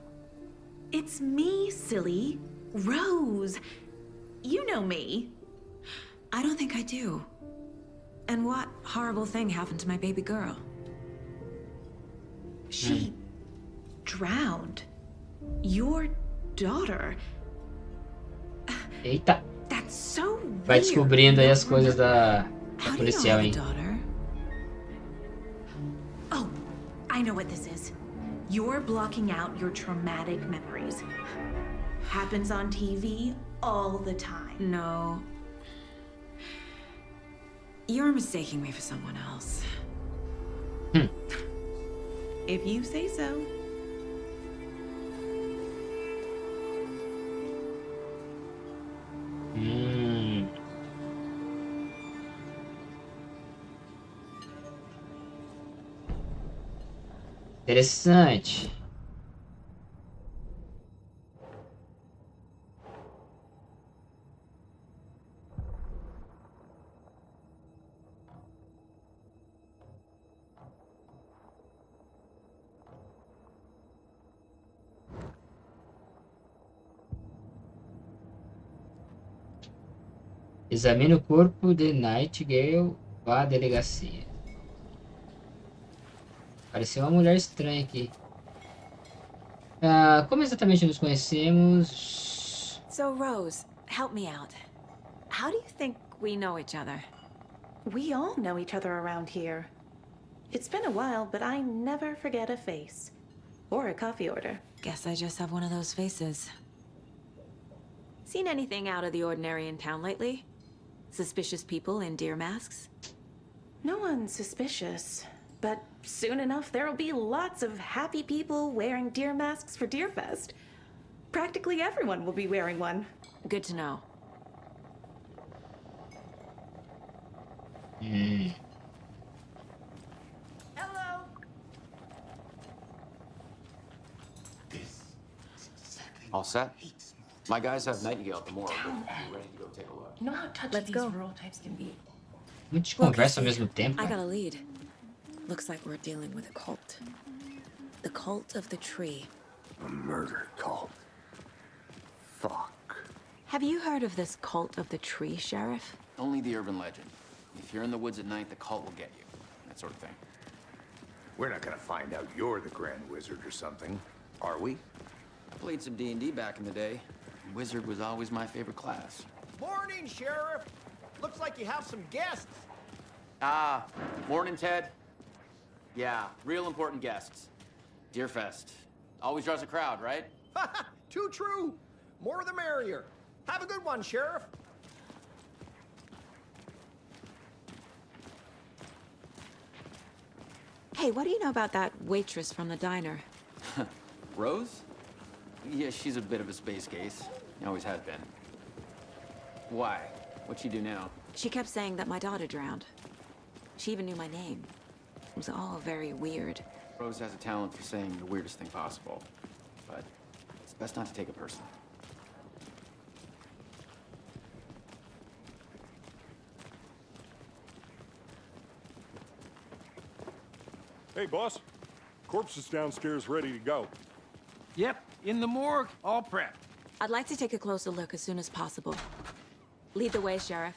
It's me, silly. Rose. You know me. I don't think I do. And what horrible thing happened to my baby girl? She drowned. Your daughter. Eita. That's so Vai weird. descobrindo aí as coisas da policial, hein? Oh, I know what this is. You're blocking out your traumatic memories. Happens on TV all the time. No. You're mistaking me for someone else. If you say so. Interessante. Examine o corpo de Nightingale. Vá à delegacia. Pareceu uma mulher estranha aqui. Como exatamente nos conhecemos? So, Rose, help me out. How do you think we know each other? We all know each other around here. It's been a while, but I never forget a face. Or a coffee order. Guess I just have one of those faces. Seen anything out of the ordinary in town lately? Suspicious people in deer masks? No one's suspicious. But soon enough, there'll be lots of happy people wearing deer masks for Deerfest. Practically everyone will be wearing one. Good to know. Hello. All set? My guys have Nightingale at the morgue. We're ready to go take a look. You know how touchy Let's these go. rural types can be. Muita Look, conversa ao you mesmo see, tempo. I got a lead. Looks like we're dealing with a cult. The cult of the tree. A murder cult. Fuck. Have you heard of this cult of the tree, Sheriff? Only the urban legend. If you're in the woods at night, the cult will get you. That sort of thing. We're not gonna find out you're the Grand Wizard or something, are we? I played some D&D back in the day. Wizard was always my favorite class. Morning, Sheriff. Looks like you have some guests. Morning, Ted. Yeah, real important guests. Deerfest. Always draws a crowd, right? Too true. More the merrier. Have a good one, Sheriff. Hey, what do you know about that waitress from the diner? Rose? Yeah, she's a bit of a space case. Always has been. Why? What'd she do now? She kept saying that my daughter drowned. She even knew my name. It was all very weird. Rose has a talent for saying the weirdest thing possible. But it's best not to take it personally. Hey, boss. Corpse is downstairs ready to go. Yep, in the morgue, all prepped. I'd like to take a closer look as soon as possible. Lead the way, Sheriff.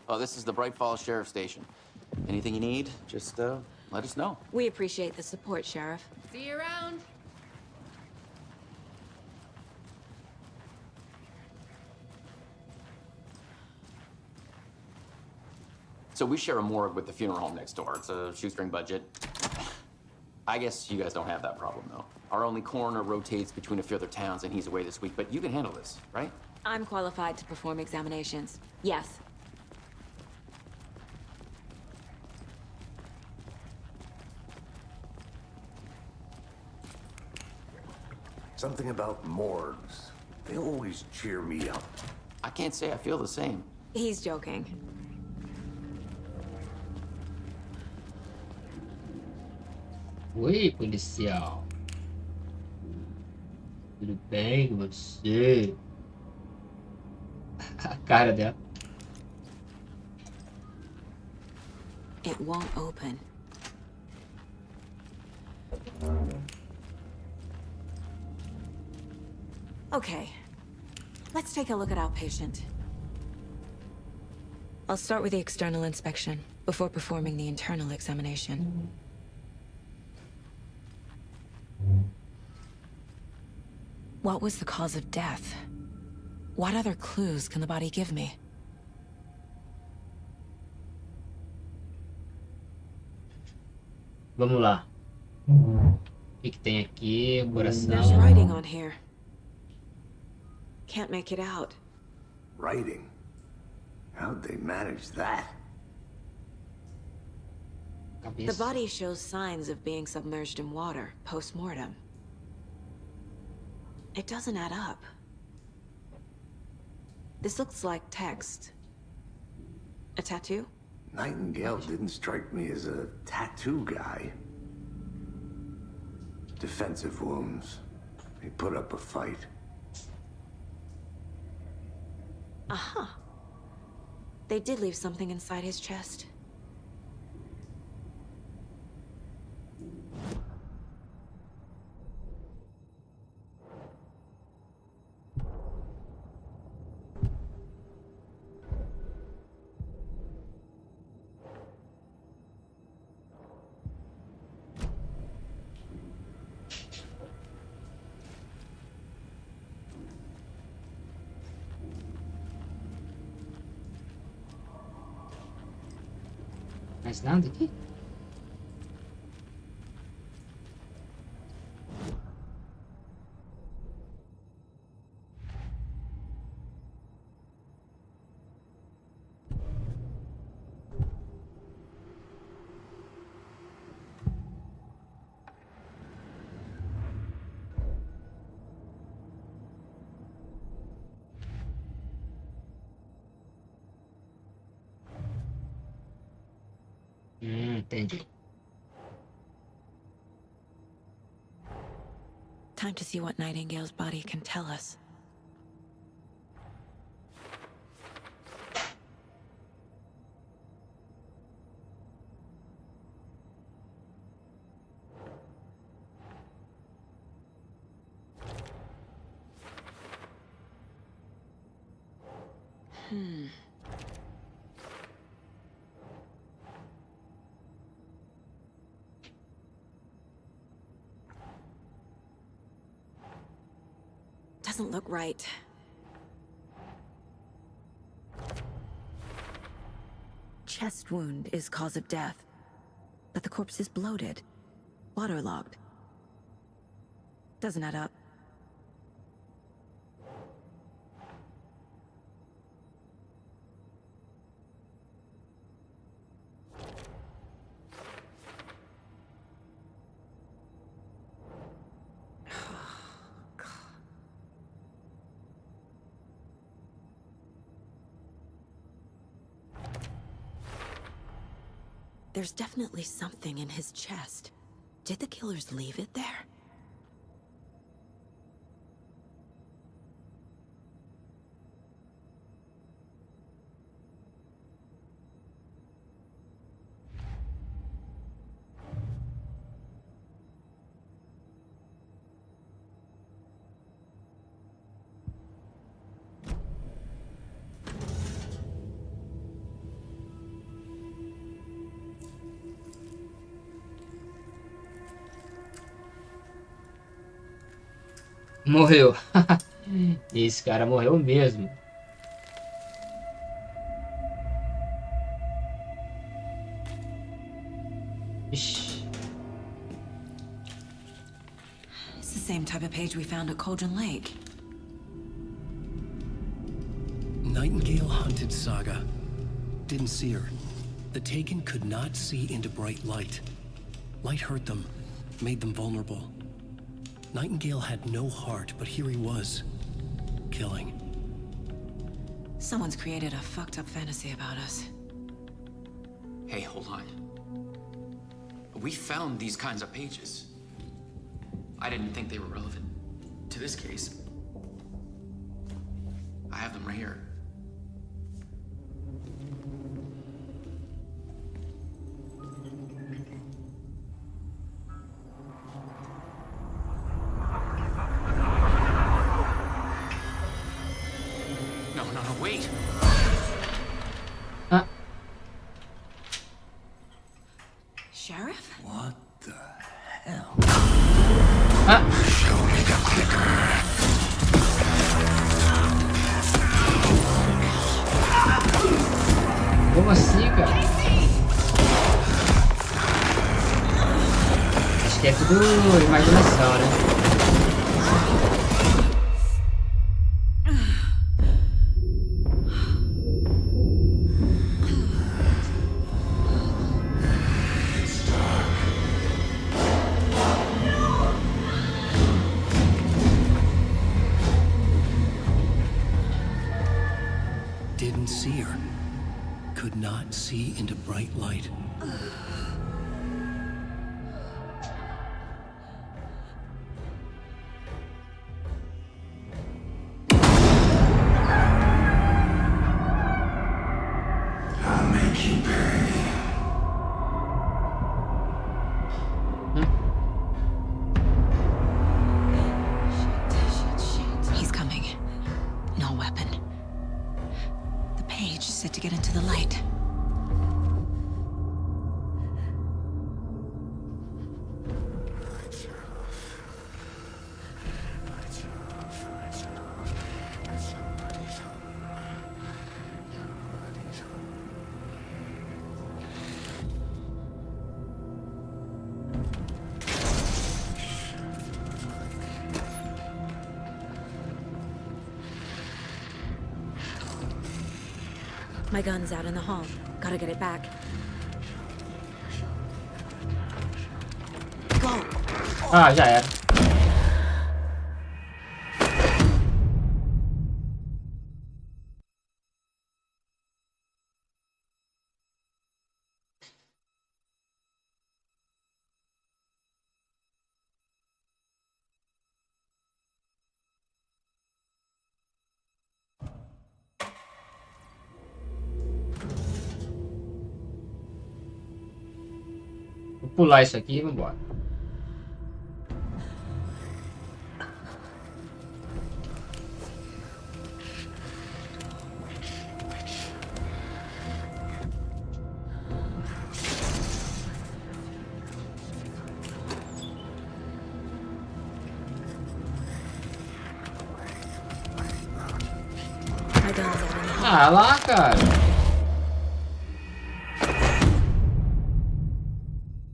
Oh, this is the Bright Falls Sheriff Station. Anything you need, just let us know. We appreciate the support, Sheriff. See you around. So we share a morgue with the funeral home next door. It's a shoestring budget. I guess you guys don't have that problem, though. Our only coroner rotates between a few other towns, and he's away this week, but you can handle this, right? I'm qualified to perform examinations. Yes. Something about morgues. They always cheer me up. I can't say I feel the same. He's joking. Oi, policial. Tudo bem com você? A cara dela. It won't open. Okay. Let's take a look at outpatient. I'll start with the external inspection before performing the internal examination. What was the cause of death? What other clues can the body give me? Vamos lá. O que tem aqui? O There's coração. writing on here. Can't make it out. Writing? How'd they manage that? The body shows signs of being submerged in water post-mortem. It doesn't add up. This looks like text. A tattoo? Nightingale didn't strike me as a tattoo guy. Defensive wounds. He put up a fight. Uh-huh. They did leave something inside his chest. Mais nada aqui? Entendi. Time to see what Nightingale's body can tell us. Doesn't look right. Chest wound is cause of death, but the corpse is bloated, waterlogged. Doesn't add up. There's definitely something in his chest. Did the killers leave it there? Morreu. Esse cara morreu mesmo. Ixi. It's the same type of page we found at Cauldron Lake. Nightingale hunted Saga. Didn't see her. The Taken could not see into bright light. Light hurt them, made them vulnerable. Nightingale had no heart, but here he was, killing. Someone's created a fucked up fantasy about us. Hey, hold on. We found these kinds of pages. I didn't think they were relevant to this case. I have them right here. Wait. Sheriff? What the hell? Show me the clicker. Como assim, cara? Acho que é tudo imaginação, né? Didn't see her. Could not see into bright light. I'll make you pay. He's coming. No weapon. The page said to get into the light. My gun's out in the hall. Gotta get it back. Go! Ah, já era. Vou pular isso aqui e vambora. Ah lá, cara.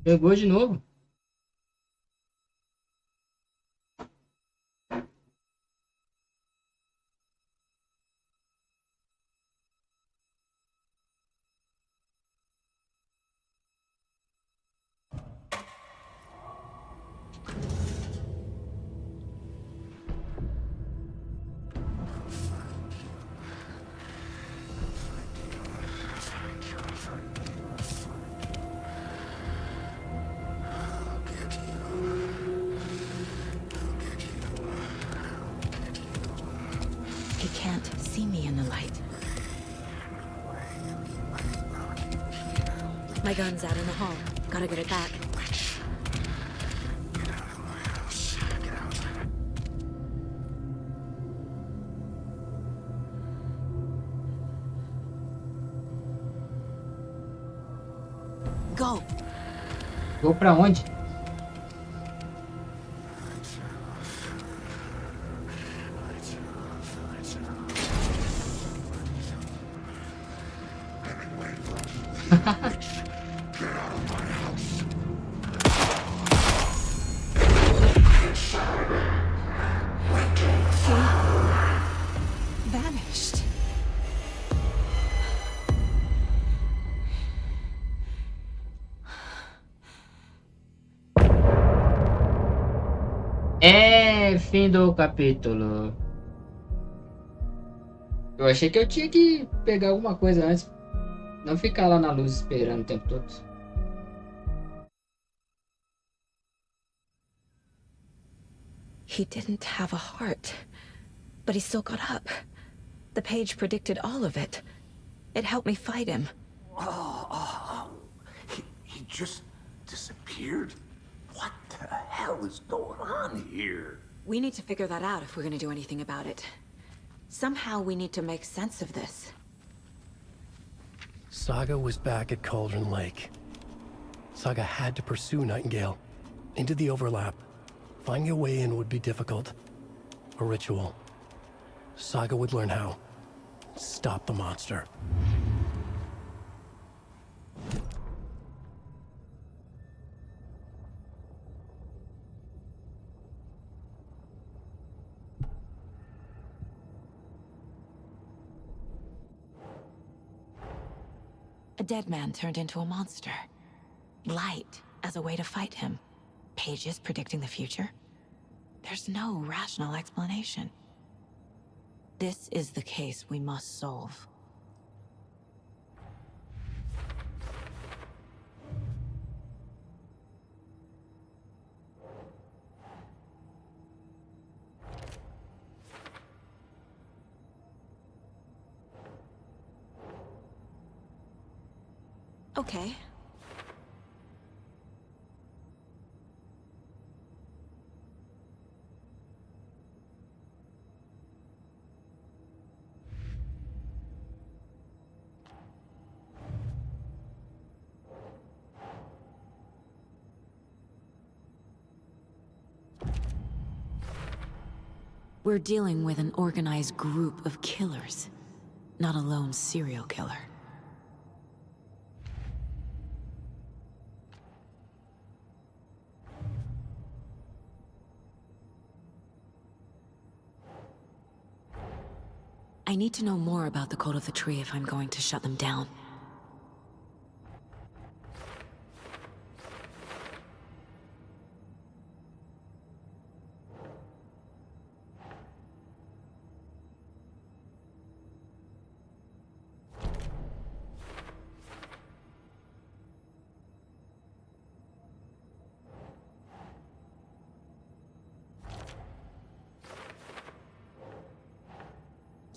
Pegou de novo. He can't see me in the light. My gun's out in the hall. Gotta get it back. Go! Vou pra onde? Vanished. É, fim do capítulo. Eu achei que eu tinha que pegar alguma coisa antes. Não ficar lá na luz esperando o tempo todo. He didn't have a heart, but he still got up. The page predicted all of it. It helped me fight him. He just disappeared? What the hell is going on here? We need to figure that out if we're gonna do anything about it. Somehow we need to make sense of this. Saga was back at Cauldron Lake. Saga had to pursue Nightingale into the overlap. Finding a way in would be difficult. A ritual. Saga would learn how. Stop the monster. A dead man turned into a monster. Light as a way to fight him. Pages predicting the future? There's no rational explanation. This is the case we must solve. Okay. We're dealing with an organized group of killers, not a lone serial killer. I need to know more about the Code of the Tree if I'm going to shut them down.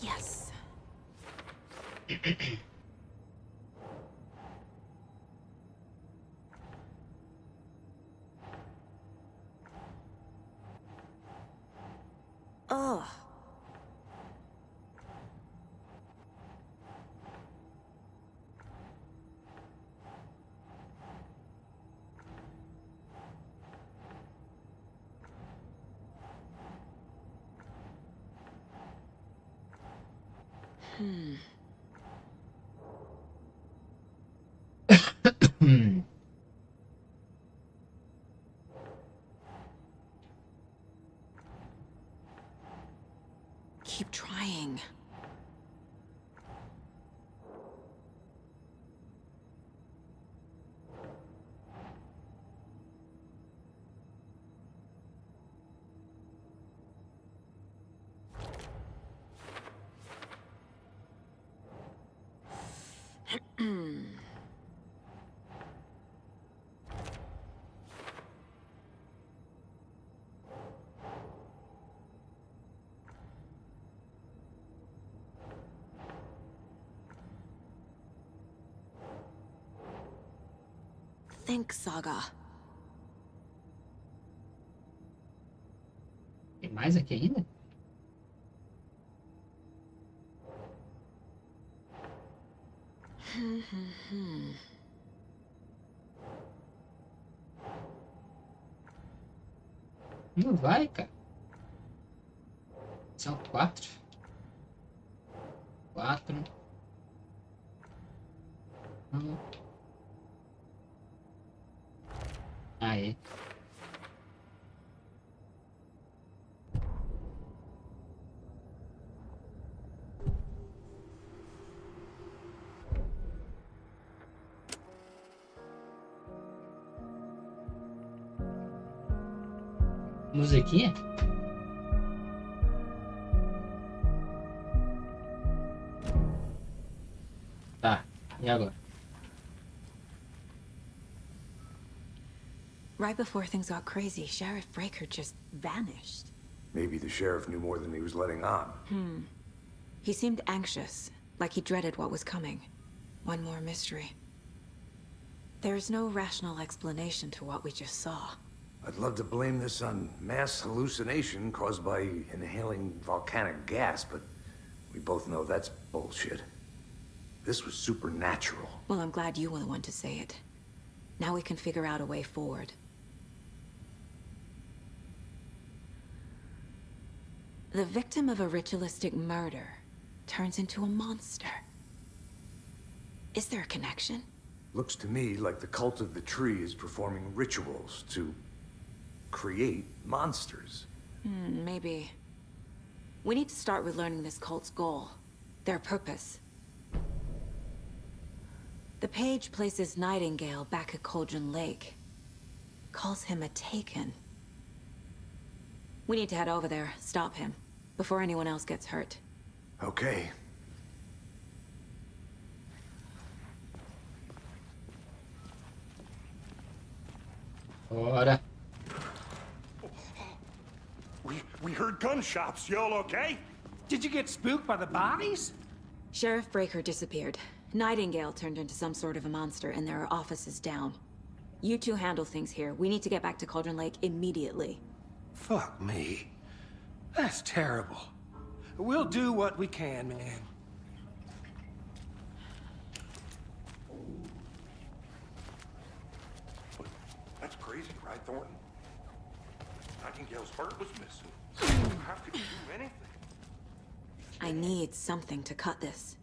Yes. Ugh. Keep trying. Think, Saga. Tem mais aqui ainda? Não vai, cara. São 4. 4. Aí. Musiquinha? Tá, e agora? Right before things got crazy, Sheriff Breaker just vanished. Maybe the sheriff knew more than he was letting on. He seemed anxious, like he dreaded what was coming. One more mystery. There's no rational explanation to what we just saw. I'd love to blame this on mass hallucination caused by inhaling volcanic gas, but we both know that's bullshit. This was supernatural. Well, I'm glad you were the one to say it. Now we can figure out a way forward. The victim of a ritualistic murder turns into a monster. Is there a connection? Looks to me like the cult of the tree is performing rituals to create monsters. Maybe. We need to start with learning this cult's goal, their purpose. The page places Nightingale back at Cauldron Lake. Calls him a Taken. We need to head over there, stop him, before anyone else gets hurt. Okay. Bora. We heard gunshots. Y'all okay? Did you get spooked by the bodies? Sheriff Breaker disappeared. Nightingale turned into some sort of a monster, and there are offices down. You two handle things here. We need to get back to Cauldron Lake immediately. Fuck me. That's terrible. We'll do what we can, man. That's crazy, right, Thornton? Nightingale's heart was missing. How could you do anything? I need something to cut this.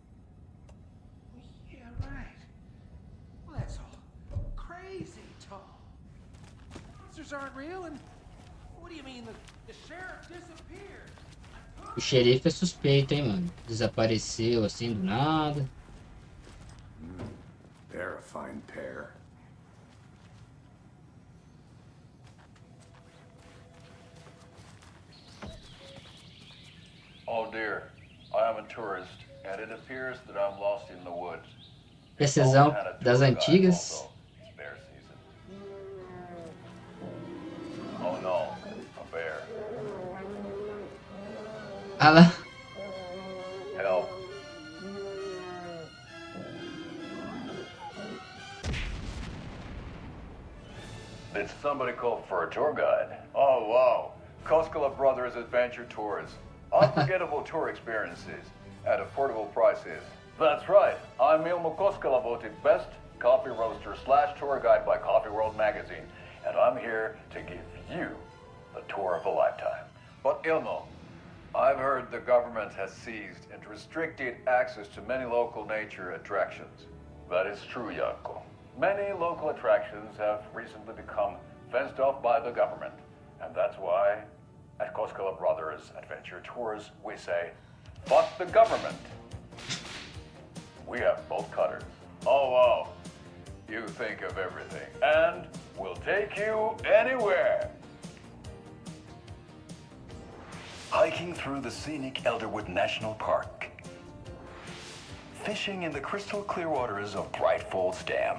Yeah, right. Well, that's all crazy talk. Monsters aren't real, and what do you mean the sheriff disappeared? O xerife é suspeito, hein, mano. Desapareceu assim do nada. They're a fine pair. Oh dear, I am a tourist, and it appears that I'm lost in the woods. Precisão das antigas. Bear season. Oh no, a bear. Ah lá. Help. Did somebody call for a tour guide? Oh wow, Koskela Brothers Adventure Tours. Unforgettable tour experiences at affordable prices. That's right, I'm Ilmo Koskela, voted best coffee roaster / tour guide by Coffee World magazine, and I'm here to give you the tour of a lifetime. But Ilmo, I've heard the government has seized and restricted access to many local nature attractions. That is true, Janko. Many local attractions have recently become fenced off by the government, and that's why at Koskela Brothers Adventure Tours we say, fuck the government. We have both cutters. Oh wow, you think of everything, and we'll take you anywhere. Hiking through the scenic Elderwood National Park. Fishing in the crystal clear waters of Bright Falls Dam.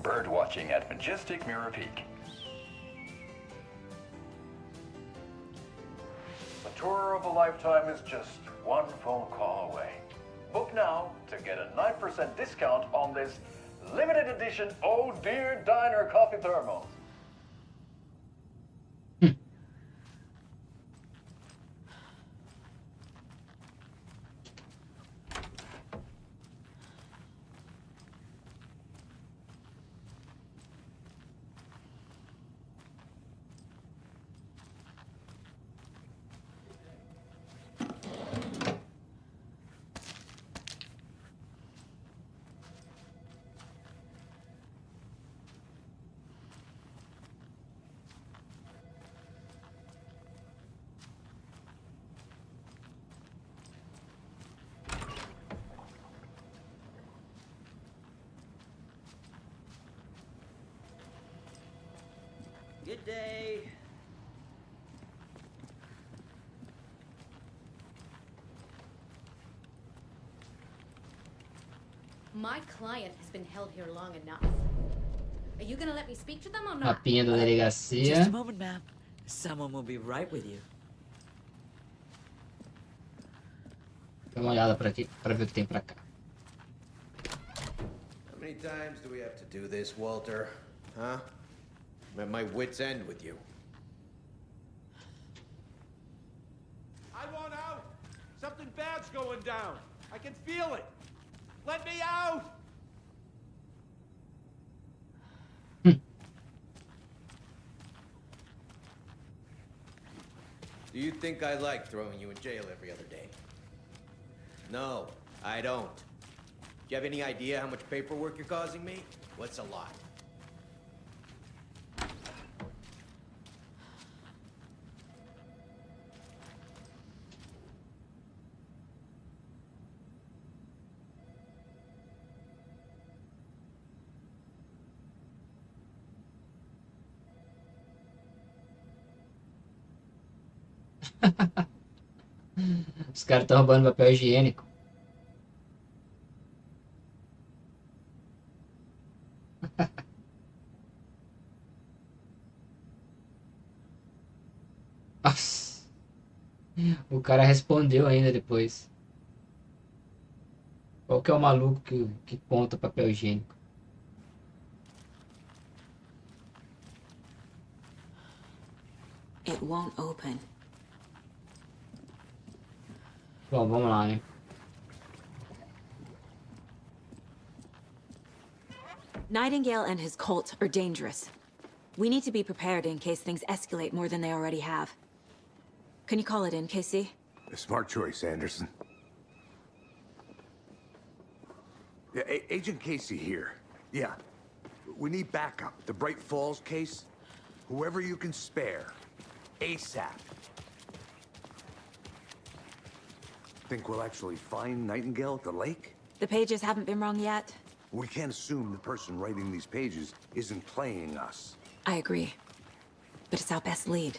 Bird watching at majestic Mirror Peak. The tour of a lifetime is just one phone call away. Book now to get a 9% discount on this limited edition Oh Dear Diner coffee thermos. Good day. My client has been held here long enough. Are you gonna let me speak to them or not? Rapinha da delegacia. Just a moment, ma'am. Someone will be right with you. Dá uma olhada pra aqui, pra ver o que tem pra cá. How many times do we have to do this, Walter? Huh? I'm at my wit's end with you. I want out! Something bad's going down. I can feel it. Let me out! Do you think I like throwing you in jail every other day? No, I don't. Do you have any idea how much paperwork you're causing me? What's a lot? Os caras estão roubando papel higiênico. Nossa. O cara respondeu ainda depois. Qual que é o maluco que conta papel higiênico? It won't open. Bom, vamos lá, né? Nightingale and his cult are dangerous. We need to be prepared in case things escalate more than they already have. Can you call it in, KC? A smart choice, Anderson. Yeah, Agent Casey here. Yeah. We need backup. The Bright Falls case. Whoever you can spare. ASAP. Think we'll actually find Nightingale at the lake? The pages haven't been wrong yet. We can't assume the person writing these pages isn't playing us. I agree. But it's our best lead.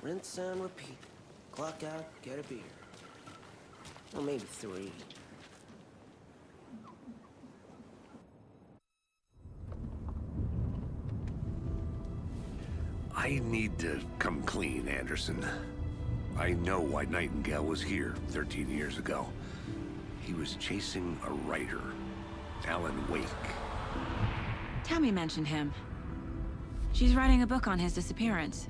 Rinse and repeat. Clock out, get a beer. Well, maybe 3. I need to come clean, Anderson. I know why Nightingale was here 13 years ago. He was chasing a writer, Alan Wake. Tammy mentioned him. She's writing a book on his disappearance.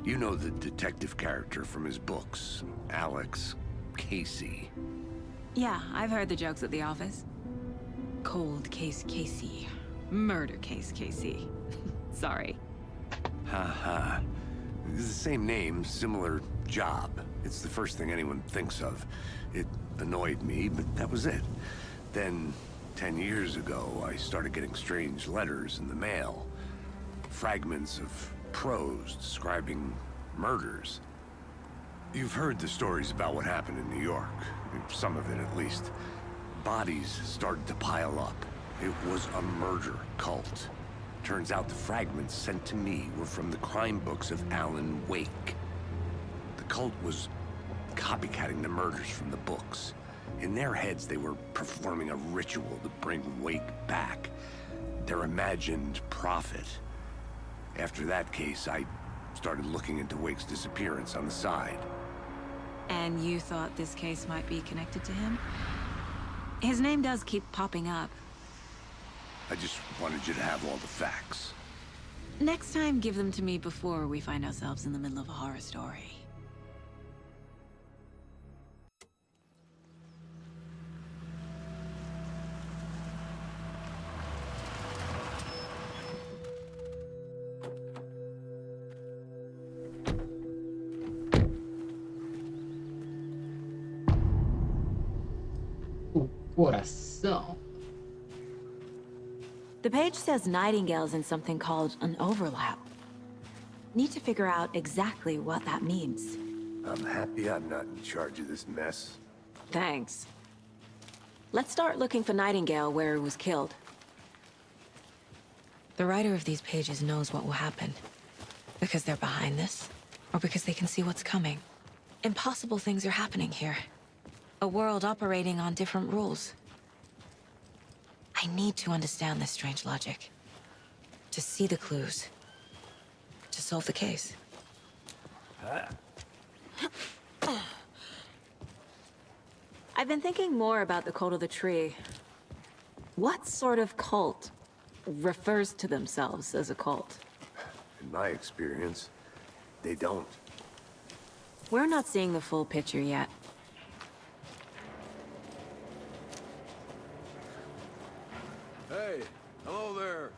You know the detective character from his books, Alex Casey. Yeah, I've heard the jokes at the office. Cold case Casey. Murder case Casey. Sorry. Ha. It's the same name, similar job. It's the first thing anyone thinks of. It annoyed me, but that was it. Then, 10 years ago, I started getting strange letters in the mail. Fragments of prose describing murders. You've heard the stories about what happened in New York. Some of it, at least. Bodies started to pile up. It was a murder cult. Turns out the fragments sent to me were from the crime books of Alan Wake. The cult was copycatting the murders from the books. In their heads, they were performing a ritual to bring Wake back. Their imagined prophet. After that case, I started looking into Wake's disappearance on the side. And you thought this case might be connected to him? His name does keep popping up. I just wanted you to have all the facts. Next time, give them to me before we find ourselves in the middle of a horror story. Coração. The page says Nightingale's in something called an overlap. Need to figure out exactly what that means. I'm happy I'm not in charge of this mess. Thanks. Let's start looking for Nightingale where he was killed. The writer of these pages knows what will happen. Because they're behind this, or because they can see what's coming. Impossible things are happening here. A world operating on different rules. I need to understand this strange logic. To see the clues. To solve the case. I've been thinking more about the cult of the tree. What sort of cult refers to themselves as a cult? In my experience, they don't. We're not seeing the full picture yet. Hey, hello there.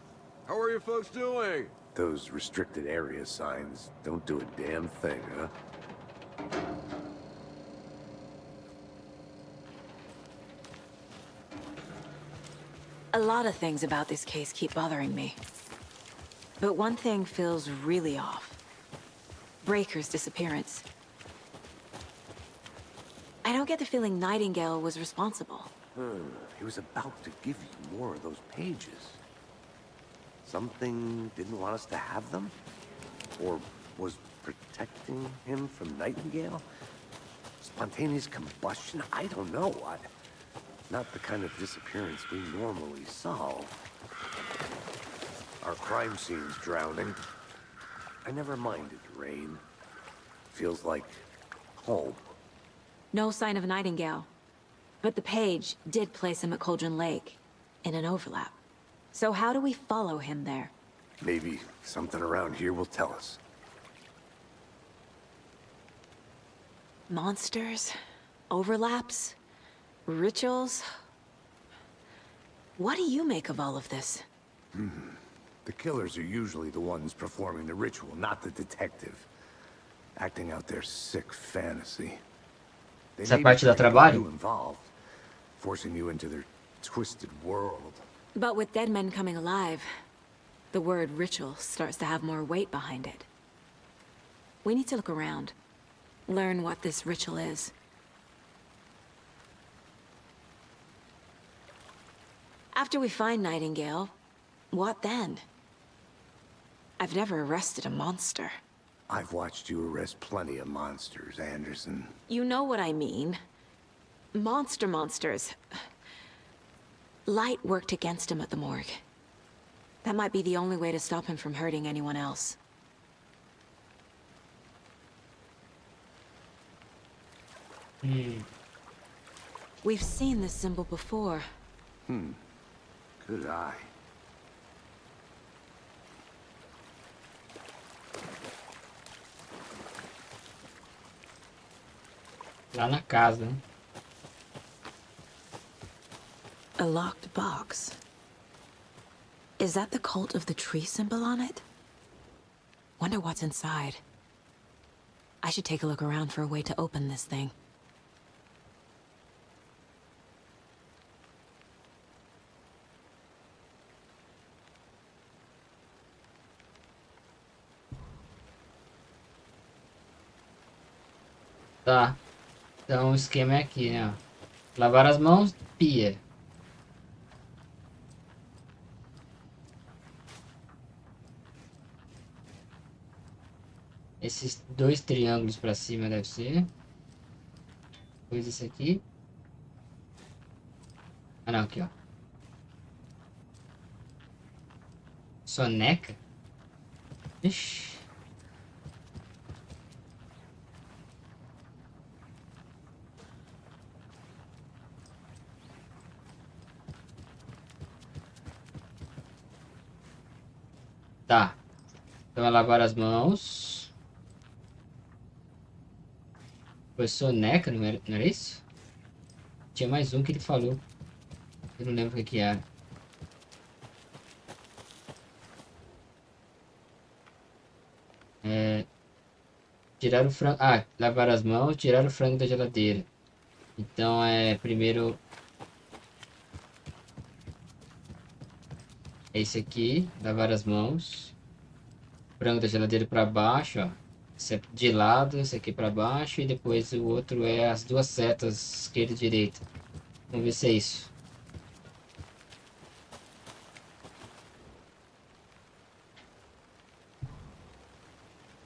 How are you folks doing? Those restricted area signs don't do a damn thing, huh? A lot of things about this case keep bothering me. But one thing feels really off. Breaker's disappearance. I don't get the feeling Nightingale was responsible. He was about to give you more of those pages. Something didn't want us to have them? Or was protecting him from Nightingale? Spontaneous combustion? I don't know. Not the kind of disappearance we normally solve. Our crime scene's drowning. I never minded rain. Feels like home. No sign of Nightingale. But the page did place him at Cauldron Lake, in an overlap. So how do we follow him there? Maybe something around here will tell us. Monsters, overlaps, rituals. What do you make of all of this? The killers are usually the ones performing the ritual, not the detective. Acting out their sick fantasy. They Essa may be parte dá trying to get trabalho? you involved, forcing you into their twisted world. But with dead men coming alive, the word ritual starts to have more weight behind it. We need to look around. Learn what this ritual is. After we find Nightingale, what then? I've never arrested a monster. I've watched you arrest plenty of monsters, Anderson. You know what I mean. Monsters. Light worked against him at the morgue. That might be the only way to stop him from hurting anyone else. We've seen this symbol before. Good eye. Lá na casa, né? A locked box. Is that the cult of the tree symbol on it? Wonder what's inside. I should take a look around for a way to open this thing. Tá. Então o esquema é aqui, né? Ó. Lavar as mãos, pia. Esses dois triângulos pra cima deve ser. Depois esse aqui. Ah não, aqui ó. Soneca? Ixi. Tá. Então é lavar as mãos. Foi soneca, não era isso? Tinha mais um que ele falou. Eu não lembro o que era. Tirar o frango. Ah, lavar as mãos, tirar o frango da geladeira. Então primeiro. É esse aqui, lavar as mãos. Frango da geladeira para baixo, ó. Esse é de lado, esse aqui para baixo. E depois o outro é as duas setas, esquerda e direita. Vamos ver se é isso.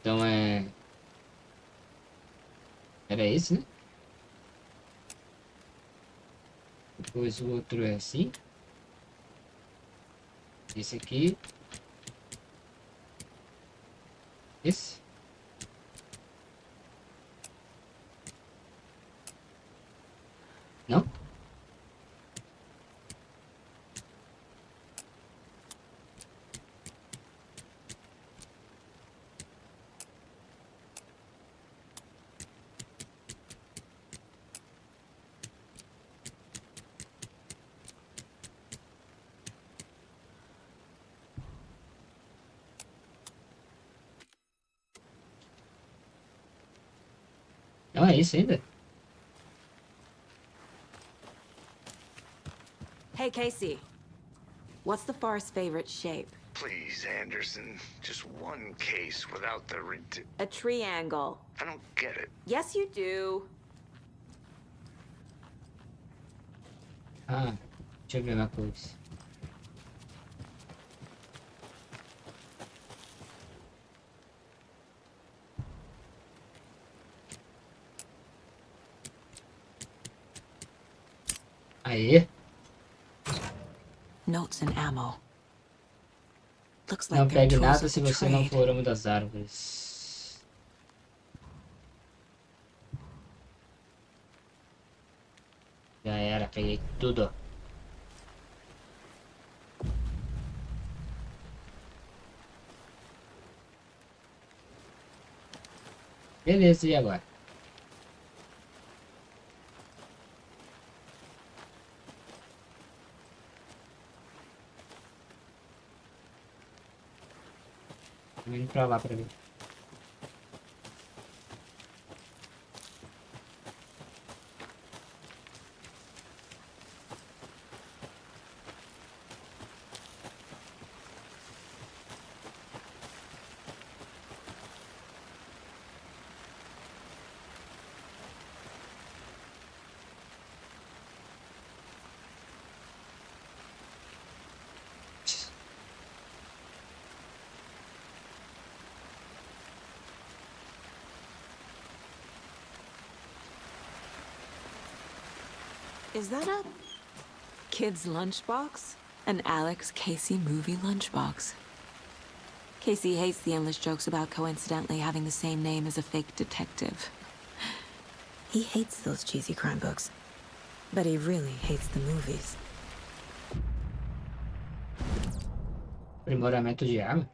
Então era esse, né? Depois o outro é assim. Esse aqui. Esse. Não? Não é isso ainda? Hey, Casey. What's the forest's favorite shape? Please, Anderson. Just one case without the A triangle. I don't get it. Yes, you do. Ah, deixa eu ver uma coisa. Aí. Notes and ammo. Looks Não like they're pegue tools nada of se the você não trade. for uma das árvores. Já era, peguei tudo. Beleza, e agora? Tô indo pra lá pra ver. Is that a kid's lunchbox? An Alex Casey movie lunchbox. Casey hates the endless jokes about coincidentally having the same name as a fake detective. He hates those cheesy crime books, but he really hates the movies. Aprimoramento de arma?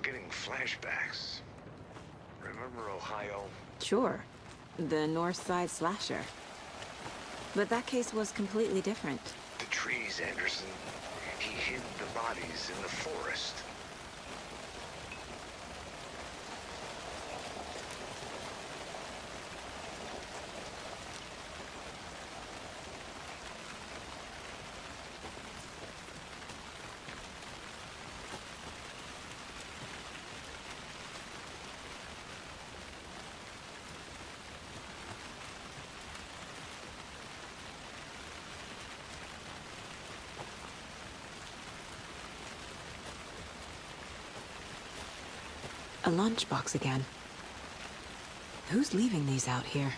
Getting flashbacks. Remember Ohio? Sure. The North Side slasher. But that case was completely different. The trees, Anderson. He hid the bodies in the forest. A lunchbox again. Who's leaving these out here?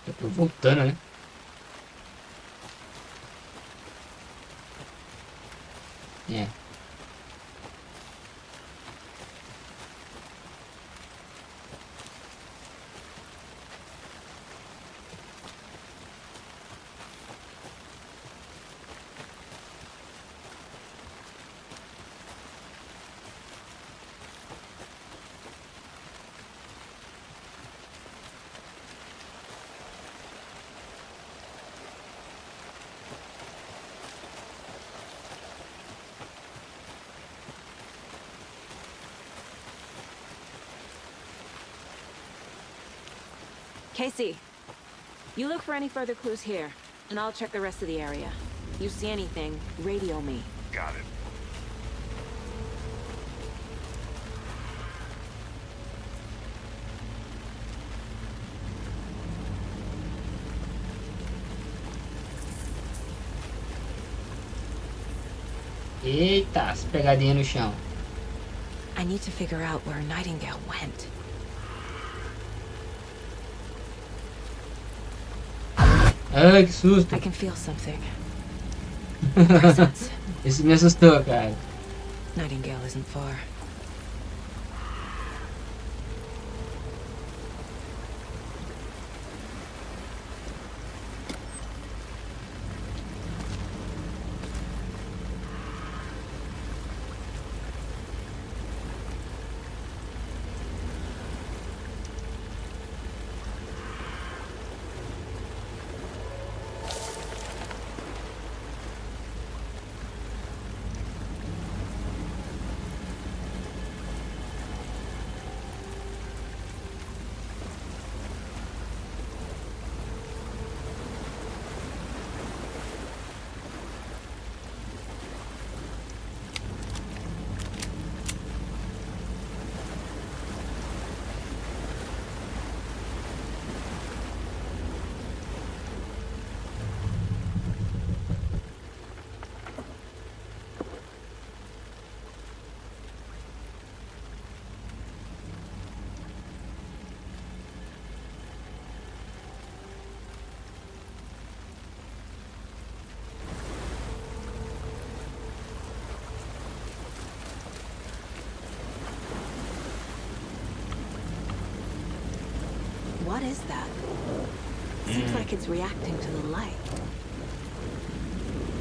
Eu tô voltando, né? É. Casey, you look for any further clues here, and I'll check the rest of the area. You see anything, radio me. Got it. Eita, as pegadinhas no chão. I need to figure out where Nightingale went. Ai, que susto. I can feel something. Isso me assustou, cara. Nightingale isn't far. What is that? Seems like it's reacting to the light.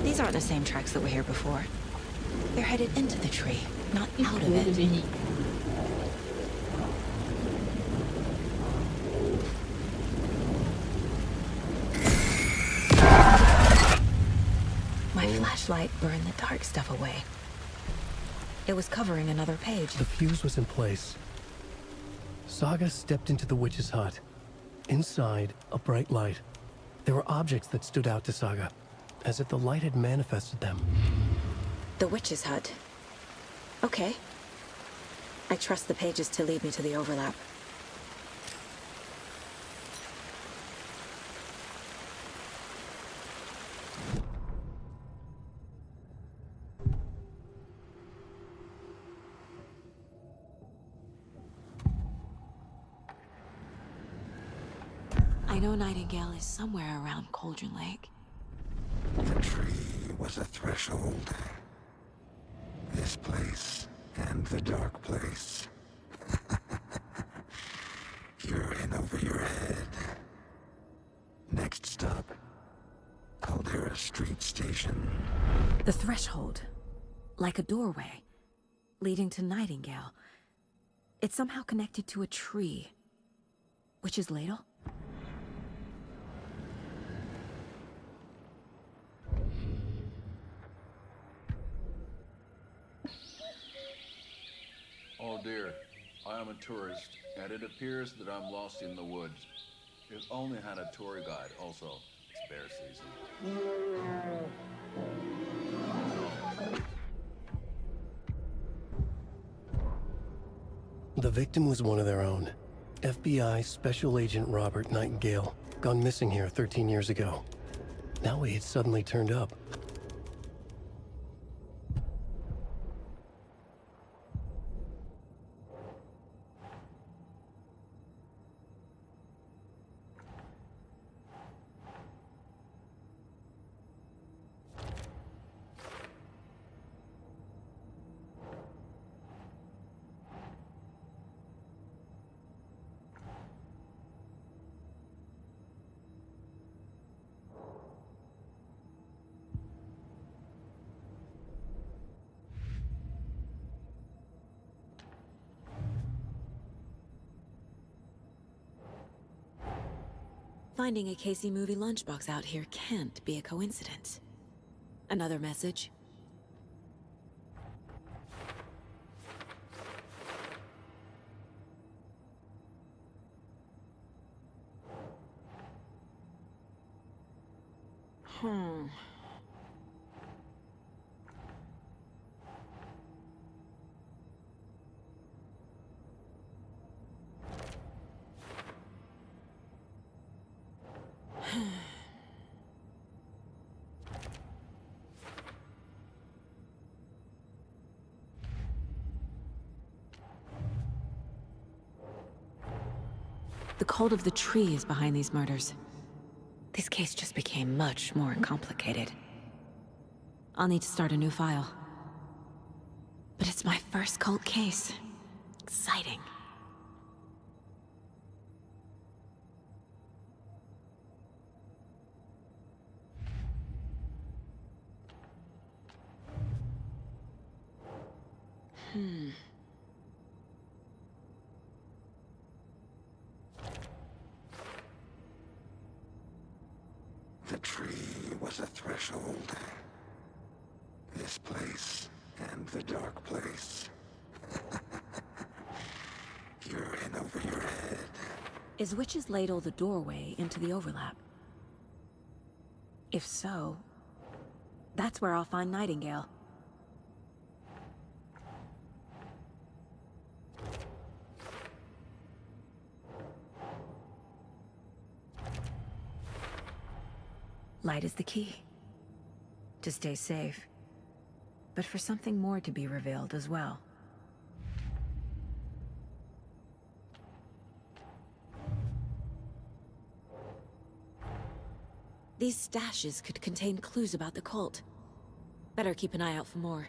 These aren't the same tracks that were here before. They're headed into the tree, not out of it. My flashlight burned the dark stuff away. It was covering another page. The fuse was in place. Saga stepped into the witch's hut. Inside, a bright light. There were objects that stood out to Saga, as if the light had manifested them. The witch's hut. Okay. I trust the pages to lead me to the overlap. I know Nightingale is somewhere around Cauldron Lake. The tree was a threshold. This place and the dark place. You're in over your head. Next stop, Caldera Street Station. The threshold. Like a doorway. Leading to Nightingale. It's somehow connected to a tree. Witch's Ladle? Oh dear, I am a tourist, and it appears that I'm lost in the woods. If only had a tour guide. Also, it's bear season. The victim was one of their own. FBI Special Agent Robert Nightingale, gone missing here 13 years ago. Now he had suddenly turned up. Finding a Casey movie lunchbox out here can't be a coincidence. Another message? The cult of the tree is behind these murders. This case just became much more complicated. I'll need to start a new file. But it's my first cult case. Exciting. The tree was a threshold. This place and the dark place. You're in over your head. Is Witch's Ladle the doorway into the overlap? If so, that's where I'll find Nightingale. Light is the key. To stay safe. But for something more to be revealed as well. These stashes could contain clues about the cult. Better keep an eye out for more.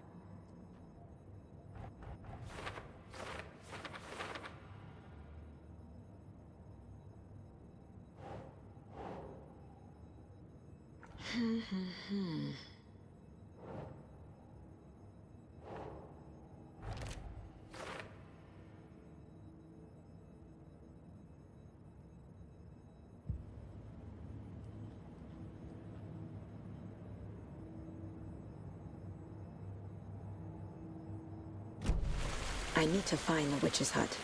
I need to find the witch's hut.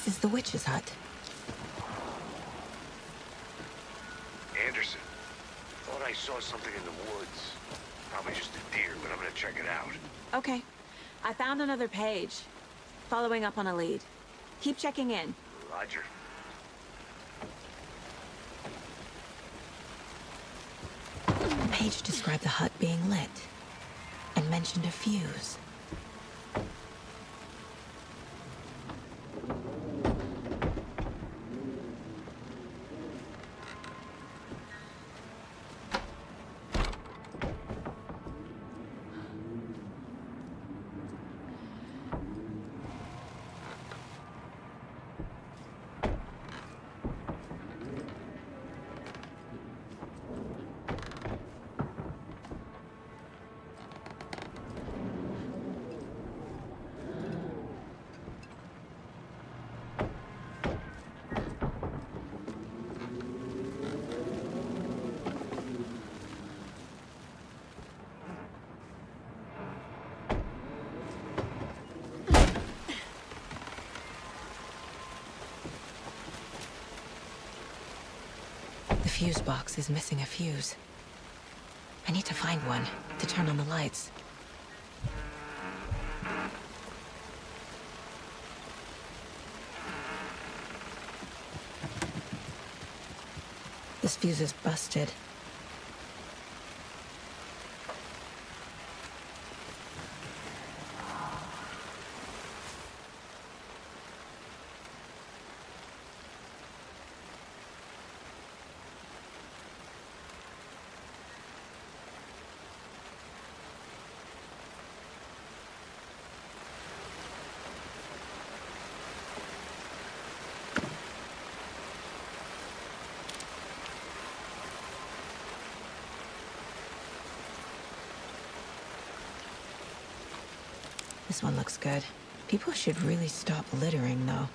This is the witch's hut. Anderson, thought I saw something in the woods. Probably just a deer, but I'm gonna check it out. Okay. I found another page. Following up on a lead. Keep checking in. Roger. The page described the hut being lit and mentioned a fuse. The fuse box is missing a fuse. I need to find one to turn on the lights. This fuse is busted. This one looks good. People should really stop littering, though.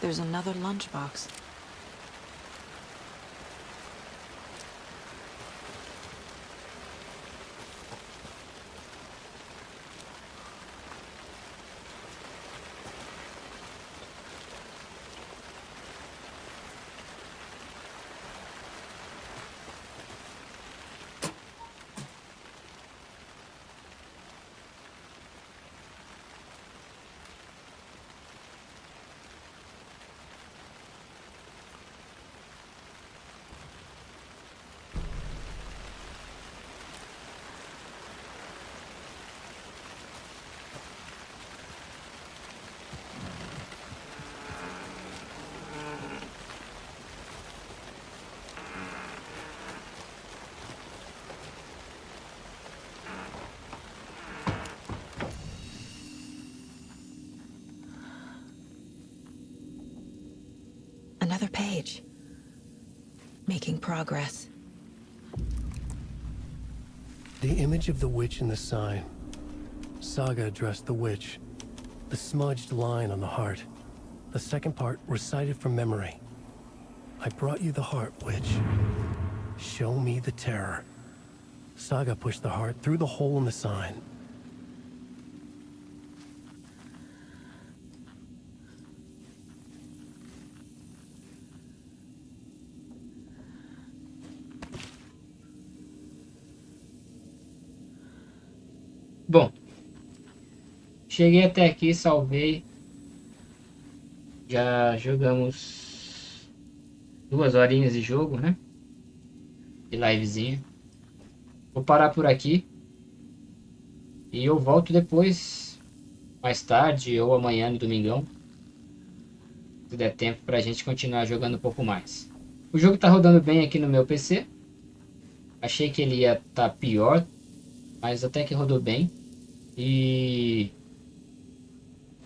There's another lunchbox. Another page. Making progress. The image of the witch in the sign. Saga addressed the witch. The smudged line on the heart. The second part recited from memory. I brought you the heart, witch. Show me the terror. Saga pushed the heart through the hole in the sign. Bom, cheguei até aqui, salvei. Já jogamos 2 horinhas de jogo, né? De livezinha. Vou parar por aqui. E eu volto depois, mais tarde ou amanhã no domingão. Se der tempo pra gente continuar jogando um pouco mais. O jogo tá rodando bem aqui no meu PC. Achei que ele ia estar pior, mas até que rodou bem. E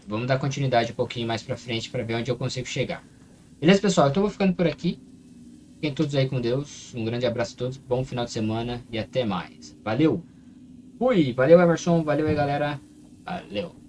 Vamos dar continuidade um pouquinho mais pra frente pra ver onde eu consigo chegar. Beleza, pessoal? Então eu vou ficando por aqui. Fiquem todos aí com Deus. Um grande abraço a todos. Bom final de semana e até mais. Valeu! Fui! Valeu, Emerson. Valeu aí, galera. Valeu!